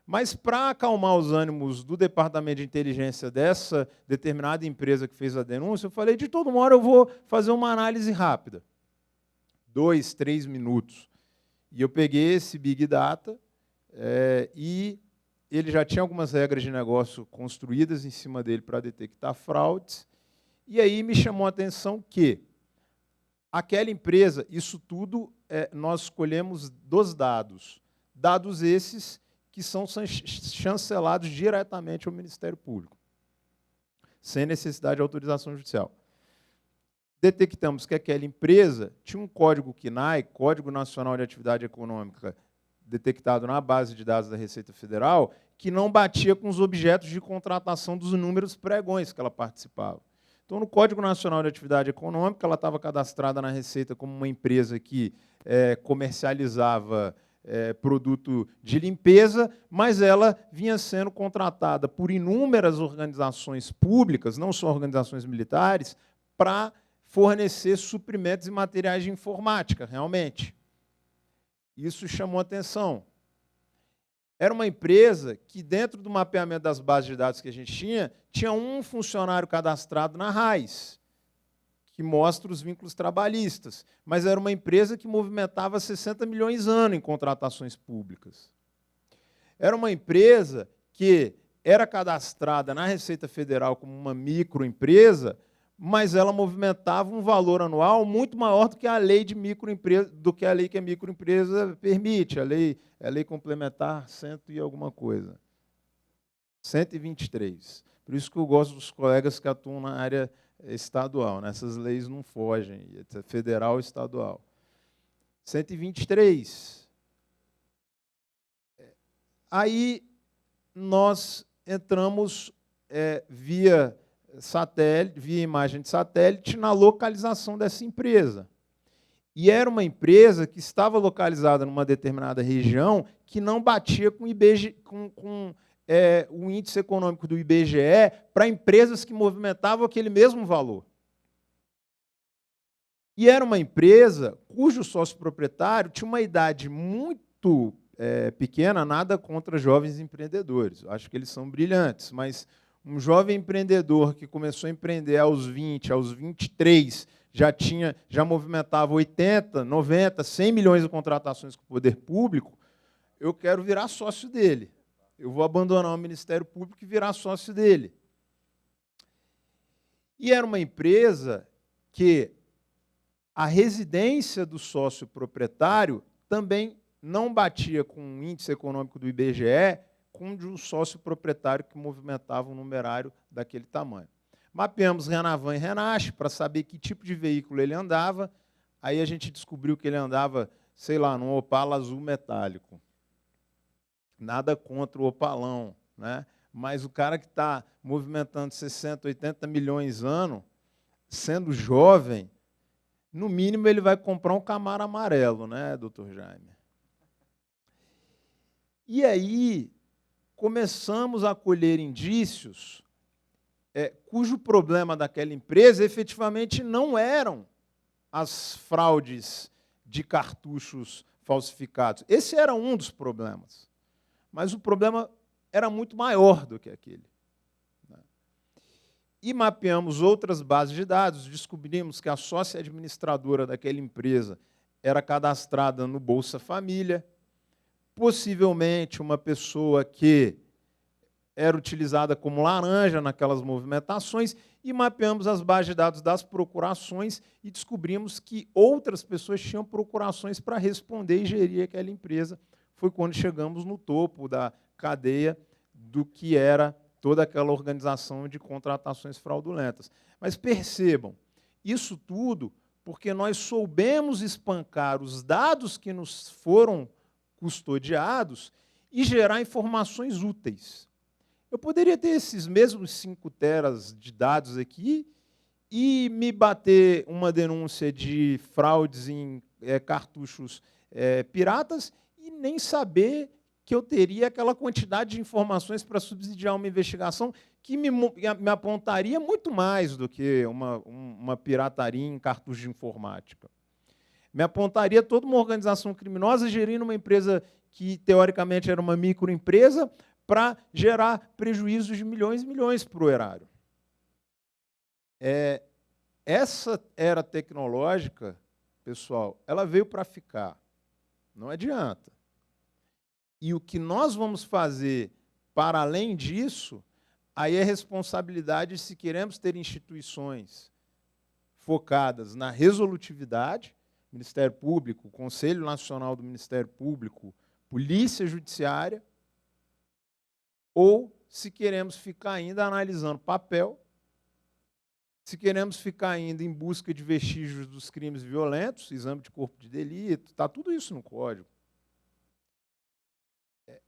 Mas, para acalmar os ânimos do Departamento de Inteligência dessa determinada empresa que fez a denúncia, eu falei, de todo modo, eu vou fazer uma análise rápida. 2, 3 minutos. E eu peguei esse Big Data e ele já tinha algumas regras de negócio construídas em cima dele para detectar fraudes. E aí me chamou a atenção que aquela empresa, isso tudo nós escolhemos dos dados. Dados esses que são chancelados diretamente ao Ministério Público, sem necessidade de autorização judicial. Detectamos que aquela empresa tinha um código CNAE, Código Nacional de Atividade Econômica, detectado na base de dados da Receita Federal, que não batia com os objetos de contratação dos inúmeros pregões que ela participava. Então, no Código Nacional de Atividade Econômica, ela estava cadastrada na Receita como uma empresa que comercializava produto de limpeza, mas ela vinha sendo contratada por inúmeras organizações públicas, não só organizações militares, para fornecer suprimentos e materiais de informática, realmente. Isso chamou atenção. Era uma empresa que, dentro do mapeamento das bases de dados que a gente tinha um funcionário cadastrado na RAIS, que mostra os vínculos trabalhistas, mas era uma empresa que movimentava 60 milhões ano em contratações públicas. Era uma empresa que era cadastrada na Receita Federal como uma microempresa, mas ela movimentava um valor anual muito maior do que a lei de microempresa, do que a lei que a microempresa permite, a lei complementar 100 e alguma coisa. 123. Por isso que eu gosto dos colegas que atuam na área estadual, né? Essas leis não fogem, federal e estadual. 123. Aí nós entramos via satélite, via imagem de satélite, na localização dessa empresa. E era uma empresa que estava localizada numa determinada região que não batia com o índice econômico do IBGE para empresas que movimentavam aquele mesmo valor. E era uma empresa cujo sócio proprietário tinha uma idade muito pequena, nada contra jovens empreendedores. Acho que eles são brilhantes, mas um jovem empreendedor que começou a empreender aos 20, aos 23, já movimentava 80, 90, 100 milhões de contratações com o poder público, eu quero virar sócio dele. Eu vou abandonar o Ministério Público e virar sócio dele. E era uma empresa que a residência do sócio proprietário também não batia com o índice econômico do IBGE com o de um sócio proprietário que movimentava um numerário daquele tamanho. Mapeamos Renavan e Renache para saber que tipo de veículo ele andava. Aí a gente descobriu que ele andava, sei lá, num Opala azul metálico. Nada contra o Opalão, né? Mas o cara que está movimentando 60, 80 milhões ano, sendo jovem, no mínimo ele vai comprar um Camaro amarelo, né, doutor Jaime? E aí começamos a colher indícios cujo problema daquela empresa efetivamente não eram as fraudes de cartuchos falsificados. Esse era um dos problemas. Mas o problema era muito maior do que aquele. E mapeamos outras bases de dados, descobrimos que a sócia administradora daquela empresa era cadastrada no Bolsa Família, possivelmente uma pessoa que era utilizada como laranja naquelas movimentações, e mapeamos as bases de dados das procurações e descobrimos que outras pessoas tinham procurações para responder e gerir aquela empresa. Foi quando chegamos no topo da cadeia do que era toda aquela organização de contratações fraudulentas. Mas percebam, isso tudo porque nós soubemos espancar os dados que nos foram custodiados e gerar informações úteis. Eu poderia ter esses mesmos 5 teras de dados aqui e me bater uma denúncia de fraudes em cartuchos piratas e nem saber que eu teria aquela quantidade de informações para subsidiar uma investigação que me apontaria muito mais do que uma pirataria em cartucho de informática. Me apontaria toda uma organização criminosa gerindo uma empresa que, teoricamente, era uma microempresa para gerar prejuízos de milhões e milhões para o erário. Essa era tecnológica, pessoal, ela veio para ficar. Não adianta. E o que nós vamos fazer para além disso, aí é responsabilidade se queremos ter instituições focadas na resolutividade, Ministério Público, Conselho Nacional do Ministério Público, Polícia Judiciária, ou se queremos ficar ainda analisando papel, se queremos ficar ainda em busca de vestígios dos crimes violentos, exame de corpo de delito, está tudo isso no Código.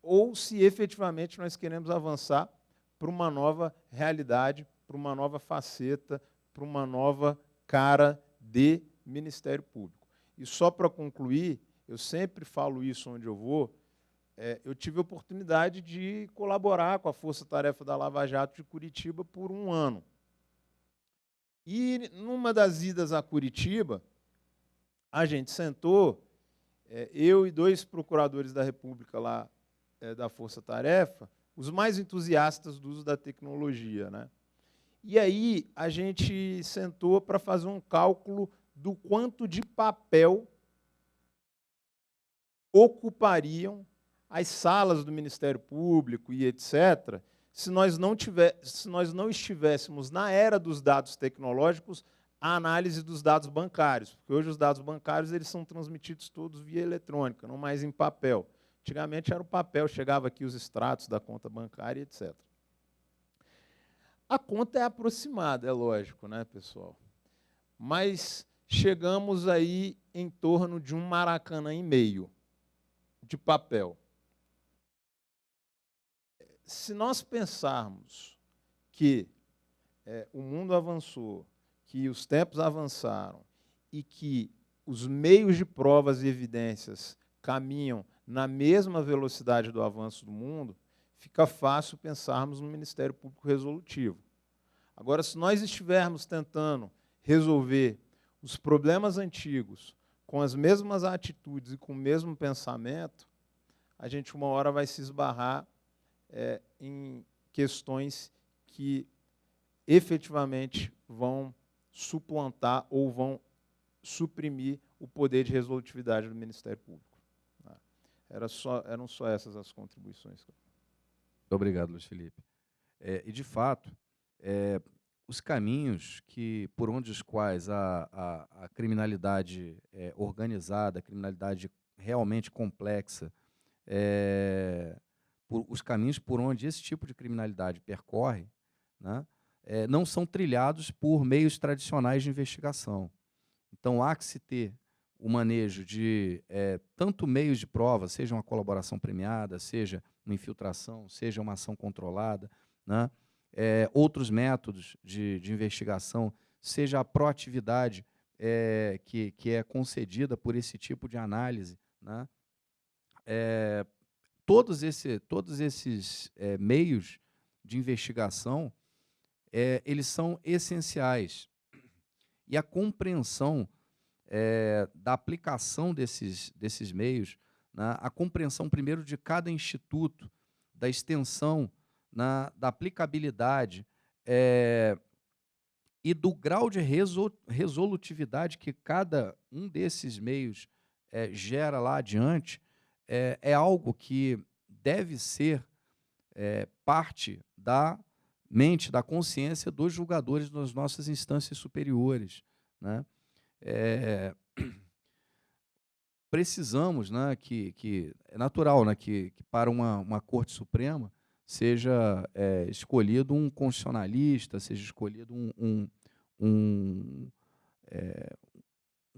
Ou se efetivamente nós queremos avançar para uma nova realidade, para uma nova faceta, para uma nova cara de Ministério Público. E só para concluir, eu sempre falo isso onde eu vou, eu tive a oportunidade de colaborar com a Força Tarefa da Lava Jato de Curitiba por 1 ano. E, numa das idas a Curitiba, a gente sentou, eu e 2 procuradores da República lá da Força Tarefa, os mais entusiastas do uso da tecnologia, né? E aí a gente sentou para fazer um cálculo do quanto de papel ocupariam as salas do Ministério Público e etc., se nós não estivéssemos na era dos dados tecnológicos, a análise dos dados bancários, porque hoje os dados bancários eles são transmitidos todos via eletrônica, não mais em papel. Antigamente era o papel, chegava aqui os extratos da conta bancária, etc. A conta é aproximada, é lógico, né, pessoal? Mas chegamos aí em torno de 1,5 Maracanã de papel. Se nós pensarmos que o mundo avançou, que os tempos avançaram e que os meios de provas e evidências caminham na mesma velocidade do avanço do mundo, fica fácil pensarmos no Ministério Público resolutivo. Agora, se nós estivermos tentando resolver os problemas antigos com as mesmas atitudes e com o mesmo pensamento, a gente uma hora vai se esbarrar em questões que efetivamente vão suplantar ou vão suprimir o poder de resolutividade do Ministério Público. Eram só essas as contribuições. Muito obrigado, Luiz Felipe. E, de fato, os caminhos por onde os quais a criminalidade organizada, a criminalidade realmente complexa, os caminhos por onde esse tipo de criminalidade percorre, né, não são trilhados por meios tradicionais de investigação. Então, há que se ter o manejo de tanto meios de prova, seja uma colaboração premiada, seja uma infiltração, seja uma ação controlada, né, outros métodos de investigação, seja a proatividade que é concedida por esse tipo de análise, né, todos esses meios de investigação, eles são essenciais. E a compreensão da aplicação desses meios, né, a compreensão, primeiro, de cada instituto, da extensão, da aplicabilidade e do grau de resolutividade que cada um desses meios gera lá adiante, é algo que deve ser parte da mente, da consciência dos julgadores das nossas instâncias superiores, né? Precisamos, né, que é natural, né, que para uma Corte Suprema seja escolhido um constitucionalista, seja escolhido um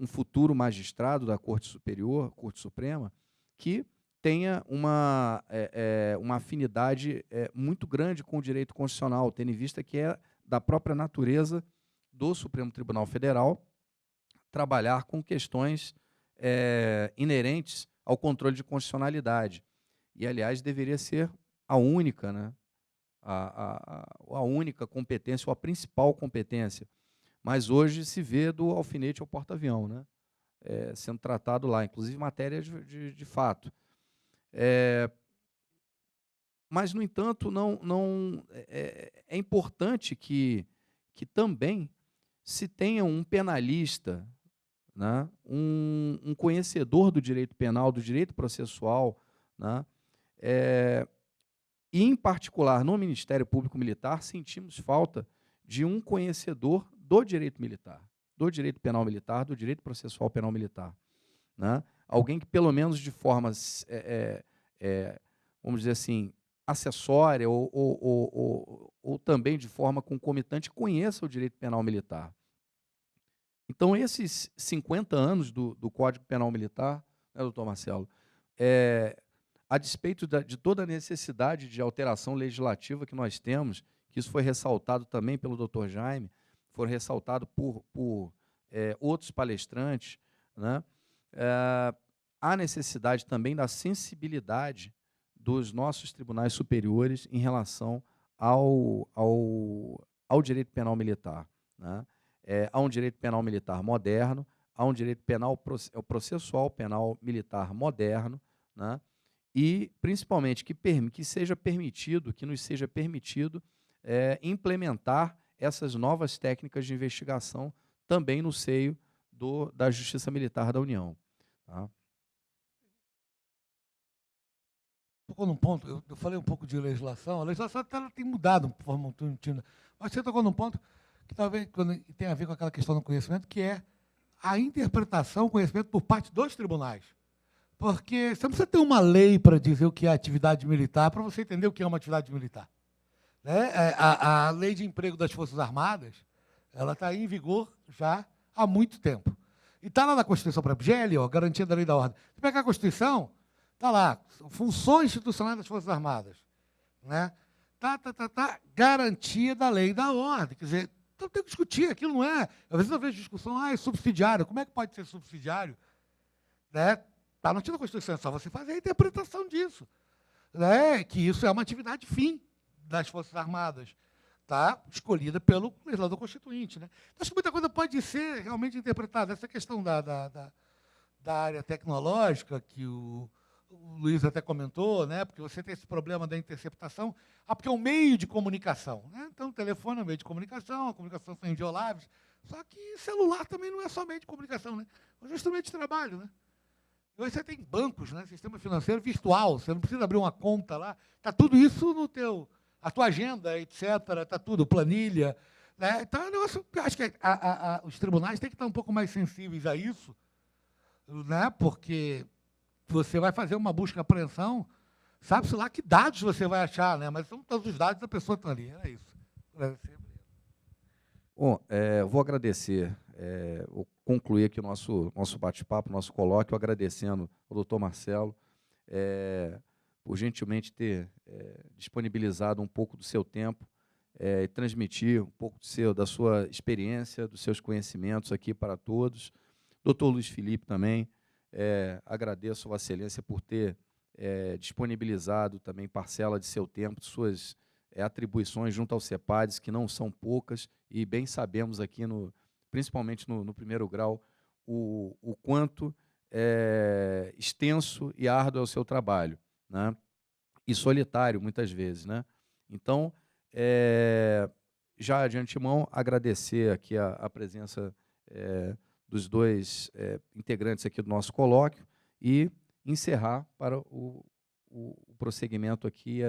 futuro magistrado da Corte Superior, Corte Suprema, que tenha uma afinidade muito grande com o direito constitucional, tendo em vista que é da própria natureza do Supremo Tribunal Federal trabalhar com questões inerentes ao controle de constitucionalidade. E, aliás, deveria ser a única, né, a única competência, ou a principal competência. Mas hoje se vê do alfinete ao porta-avião, né, sendo tratado lá, inclusive matéria de fato. Mas, no entanto, é importante que também se tenha um penalista, né, um conhecedor do direito penal, do direito processual, né, e, em particular, no Ministério Público Militar, sentimos falta de um conhecedor do direito militar, do direito penal militar, do direito processual penal militar, né? Alguém que, pelo menos de forma, vamos dizer assim, acessória ou também de forma concomitante, conheça o direito penal militar. Então, esses 50 anos do Código Penal Militar, né, doutor Marcelo, a despeito de toda a necessidade de alteração legislativa que nós temos, que isso foi ressaltado também pelo doutor Jaime, foi ressaltado por outros palestrantes, né, há necessidade também da sensibilidade dos nossos tribunais superiores em relação ao direito penal militar, né? Há um direito penal militar moderno, há um direito penal processual penal militar moderno, né? E, principalmente, que seja permitido, que nos seja permitido implementar essas novas técnicas de investigação também no seio da Justiça Militar da União. Tá? Tocou num ponto, eu falei um pouco de legislação, a legislação ela tem mudado de forma muito contínua, mas você tocou num ponto que talvez tem a ver com aquela questão do conhecimento, que é a interpretação, o conhecimento por parte dos tribunais. Porque você não precisa ter uma lei para dizer o que é atividade militar, para você entender o que é uma atividade militar. Né? A lei de emprego das Forças Armadas, ela está em vigor já há muito tempo. E está lá na Constituição, para GL, ó, garantia da lei da ordem. Você pega a Constituição, está lá, funções institucionais das Forças Armadas. Né? Garantia da lei da ordem. Quer dizer, então tem que discutir, aquilo não é... Às vezes eu vejo discussão, é subsidiário. Como é que pode ser subsidiário? Né? Está no artigo da Constituição, é só você fazer a interpretação disso. Né? Que isso é uma atividade fim das Forças Armadas, tá? Escolhida pelo legislador constituinte. Né? Então, acho que muita coisa pode ser realmente interpretada. Essa questão da área tecnológica, que o Luiz até comentou, né? Porque você tem esse problema da interceptação, porque é um meio de comunicação. Né? Então, o telefone é um meio de comunicação, a comunicação são invioláveis, só que celular também não é só meio de comunicação, né? É um instrumento de trabalho. Né? Hoje você tem bancos, né? Sistema financeiro virtual, você não precisa abrir uma conta lá, está tudo isso no a tua agenda, etc., está tudo, planilha. Né? Então, é um negócio, eu acho que os tribunais têm que estar um pouco mais sensíveis a isso, né? Porque você vai fazer uma busca e apreensão, sabe-se lá que dados você vai achar, né? Mas são todos os dados da pessoa que está ali. Era isso. Bom, vou agradecer, vou concluir aqui o nosso bate-papo, nosso colóquio, agradecendo ao doutor Marcelo por gentilmente ter disponibilizado um pouco do seu tempo e transmitir um pouco da sua experiência, dos seus conhecimentos aqui para todos. Doutor Luiz Felipe também, agradeço a Vossa Excelência por ter disponibilizado também parcela de seu tempo, de suas atribuições junto ao CEPADES, que não são poucas, e bem sabemos aqui, principalmente no primeiro grau, o quanto extenso e árduo é o seu trabalho, né? E solitário, muitas vezes, né? Então, já de antemão, agradecer aqui a presença dos dois integrantes aqui do nosso colóquio e encerrar para o prosseguimento aqui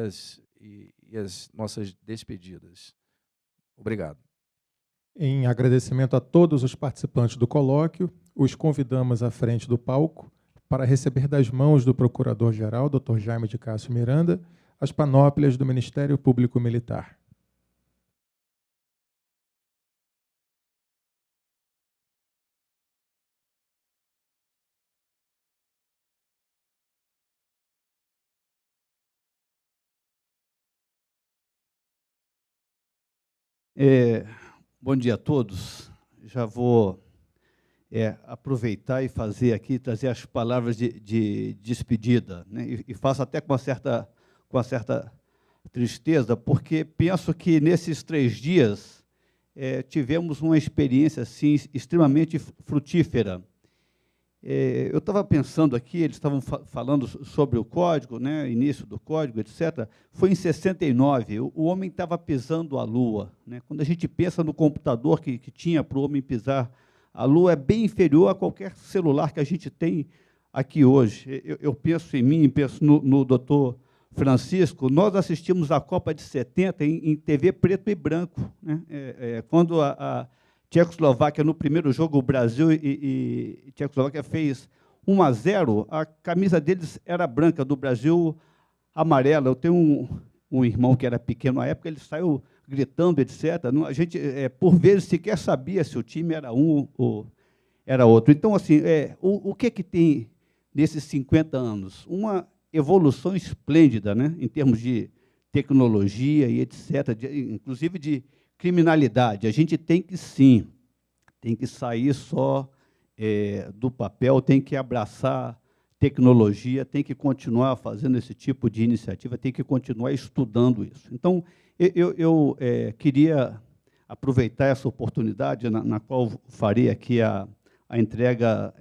e as nossas despedidas. Obrigado. Em agradecimento a todos os participantes do colóquio, os convidamos à frente do palco para receber das mãos do Procurador-Geral, Dr. Jaime de Cássio Miranda, as panóplias do Ministério Público Militar. Bom dia a todos. Já vou aproveitar e trazer as palavras de despedida, né? E faço até com uma certa tristeza, porque penso que nesses 3 dias tivemos uma experiência assim, extremamente frutífera. Eu estava pensando aqui, eles estavam falando sobre o código, né, início do código, etc. Foi em 69, o homem estava pisando a Lua, né? Quando a gente pensa no computador que tinha para o homem pisar a Lua, é bem inferior a qualquer celular que a gente tem aqui hoje. Eu penso em mim, penso no doutor Francisco. Nós assistimos a Copa de 70 em TV preto e branco, né? Quando a Tchecoslováquia, no primeiro jogo, o Brasil e Tchecoslováquia fez 1-0, a camisa deles era branca, do Brasil, amarela. Eu tenho um irmão que era pequeno na época, ele saiu gritando, etc. A gente, por vezes, sequer sabia se o time era um ou era outro. Então, assim, o que tem nesses 50 anos? Uma evolução esplêndida, né, em termos de tecnologia e etc., inclusive de criminalidade. A gente tem que, sim, tem que sair só do papel, tem que abraçar tecnologia, tem que continuar fazendo esse tipo de iniciativa, tem que continuar estudando isso. Então, eu queria aproveitar essa oportunidade na qual farei aqui a entrega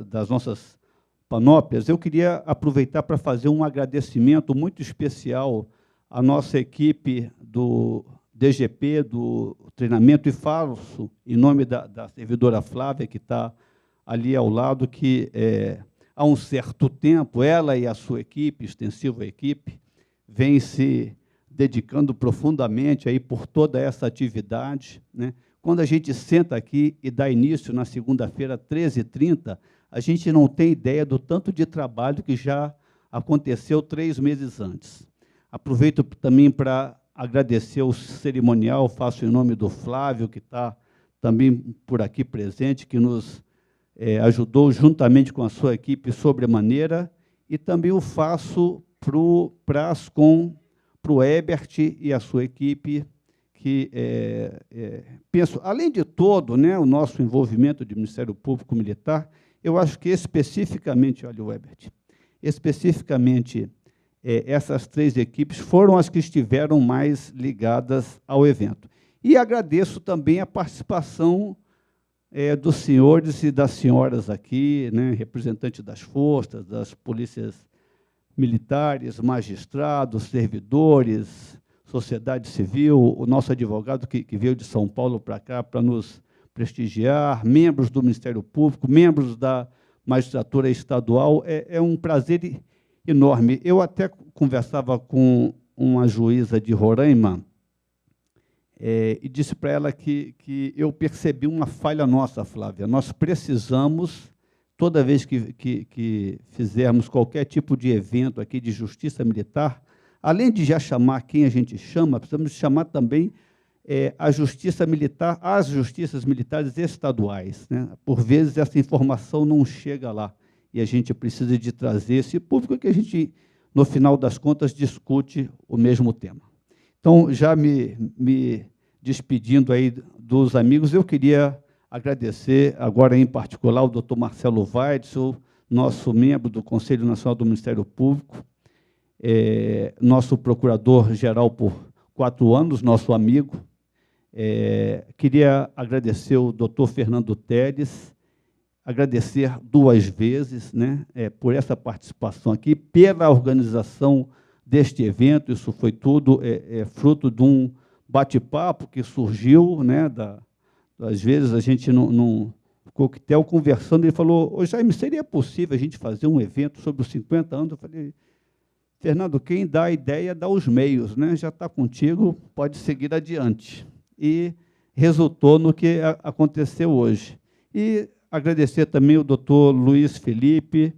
das nossas panóplias. Eu queria aproveitar para fazer um agradecimento muito especial à nossa equipe do DGP, do treinamento, e faço em nome da servidora Flávia, que está ali ao lado, que há um certo tempo, ela e a sua equipe, extensiva equipe, vem se dedicando profundamente aí por toda essa atividade, né? Quando a gente senta aqui e dá início na segunda-feira, 13h30, a gente não tem ideia do tanto de trabalho que já aconteceu 3 meses antes. Aproveito também para agradecer o cerimonial, faço em nome do Flávio, que está também por aqui presente, que nos ajudou juntamente com a sua equipe sobremaneira, e também o faço para o Ascom, para o Ebert e a sua equipe, que penso, além de todo, né, o nosso envolvimento de Ministério Público Militar, eu acho que especificamente, olha o Ebert, especificamente essas 3 equipes foram as que estiveram mais ligadas ao evento. E agradeço também a participação dos senhores e das senhoras aqui, né, representantes das forças, das polícias militares, magistrados, servidores, sociedade civil, o nosso advogado que veio de São Paulo para cá para nos prestigiar, membros do Ministério Público, membros da magistratura estadual. É um prazer enorme. Eu até conversava com uma juíza de Roraima e disse para ela que eu percebi uma falha nossa, Flávia. Nós precisamos toda vez que fizermos qualquer tipo de evento aqui de justiça militar, além de já chamar quem a gente chama, precisamos chamar também a justiça militar, as justiças militares estaduais, né? Por vezes, essa informação não chega lá, e a gente precisa de trazer esse público que a gente, no final das contas, discute o mesmo tema. Então, já me despedindo aí dos amigos, eu queria agradecer, agora em particular, o doutor Marcelo Weitzel, nosso membro do Conselho Nacional do Ministério Público, nosso procurador-geral por 4 anos, nosso amigo. Queria agradecer o doutor Fernando Telles, agradecer 2 vezes, né, por essa participação aqui, pela organização deste evento. Isso foi tudo fruto de um bate-papo que surgiu, né, às vezes a gente no coquetel conversando, ele falou: "Ô Jaime, seria possível a gente fazer um evento sobre os 50 anos? Eu falei: "Fernando, quem dá a ideia dá os meios, né? Já está contigo, pode seguir adiante." E resultou no que aconteceu hoje. E agradecer também o doutor Luiz Felipe,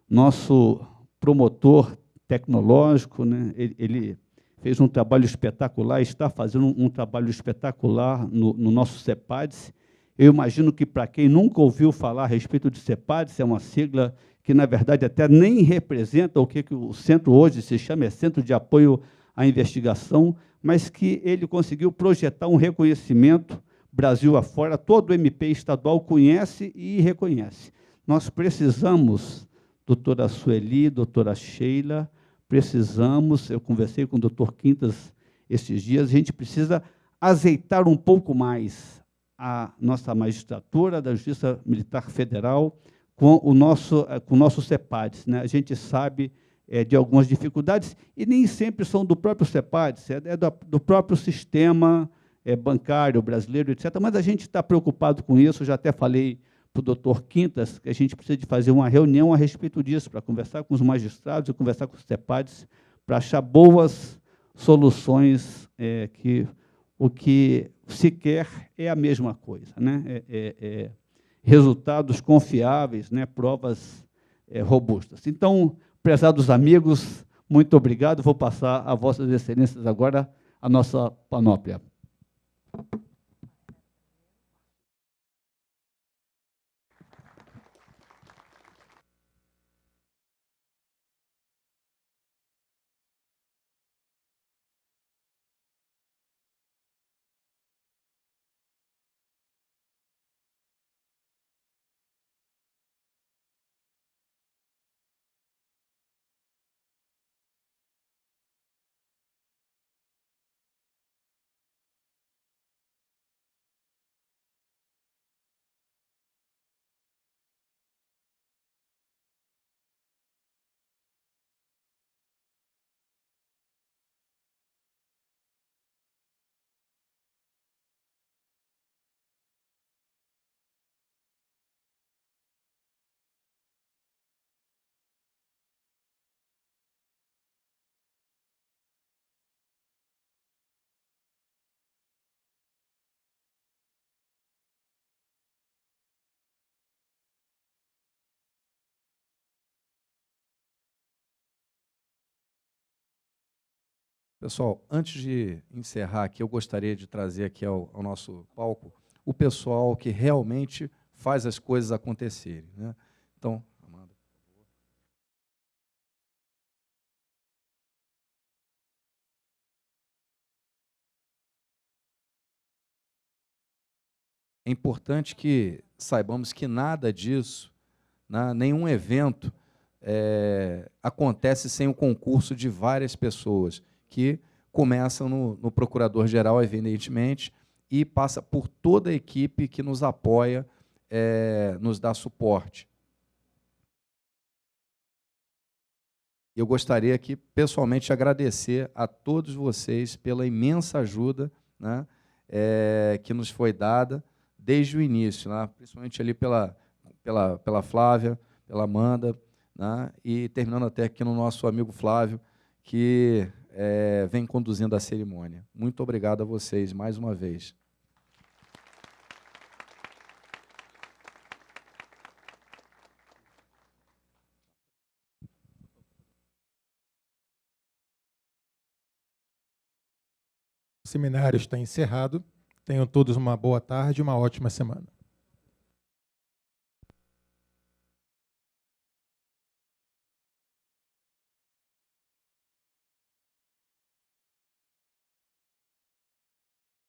nosso promotor tecnológico, né? Ele fez um trabalho espetacular, está fazendo um trabalho espetacular no nosso CEPADS. Eu imagino que, para quem nunca ouviu falar a respeito de CEPADS, é uma sigla que, na verdade, até nem representa o que o centro hoje se chama, Centro de Apoio à Investigação, mas que ele conseguiu projetar um reconhecimento Brasil afora, todo o MP estadual conhece e reconhece. Nós precisamos, doutora Sueli, doutora Sheila, precisamos, eu conversei com o doutor Quintas esses dias, a gente precisa azeitar um pouco mais a nossa magistratura da Justiça Militar Federal com o nosso CEPADS, né? A gente sabe de algumas dificuldades, e nem sempre são do próprio CEPADS, do próprio sistema bancário brasileiro, etc. Mas a gente está preocupado com isso. Eu já até falei para o doutor Quintas que a gente precisa de fazer uma reunião a respeito disso, para conversar com os magistrados e conversar com os CEPADs, para achar boas soluções, que o que se quer é a mesma coisa, né? Resultados confiáveis, né? Provas robustas. Então, prezados amigos, muito obrigado. Vou passar a Vossas Excelências agora a nossa panóplia. Pessoal, antes de encerrar aqui, eu gostaria de trazer aqui ao nosso palco o pessoal que realmente faz as coisas acontecerem, né? Então, Amanda, por favor. É importante que saibamos que nada disso, né, nenhum evento acontece sem o concurso de várias pessoas, que começam no Procurador-Geral, evidentemente, e passa por toda a equipe que nos apoia, nos dá suporte. Eu gostaria aqui, pessoalmente, de agradecer a todos vocês pela imensa ajuda, né, que nos foi dada desde o início, né, principalmente ali pela Flávia, pela Amanda, né, e terminando até aqui no nosso amigo Flávio, que vem conduzindo a cerimônia. Muito obrigado a vocês, mais uma vez. seminário está encerrado. Tenham todos uma boa tarde e uma ótima semana.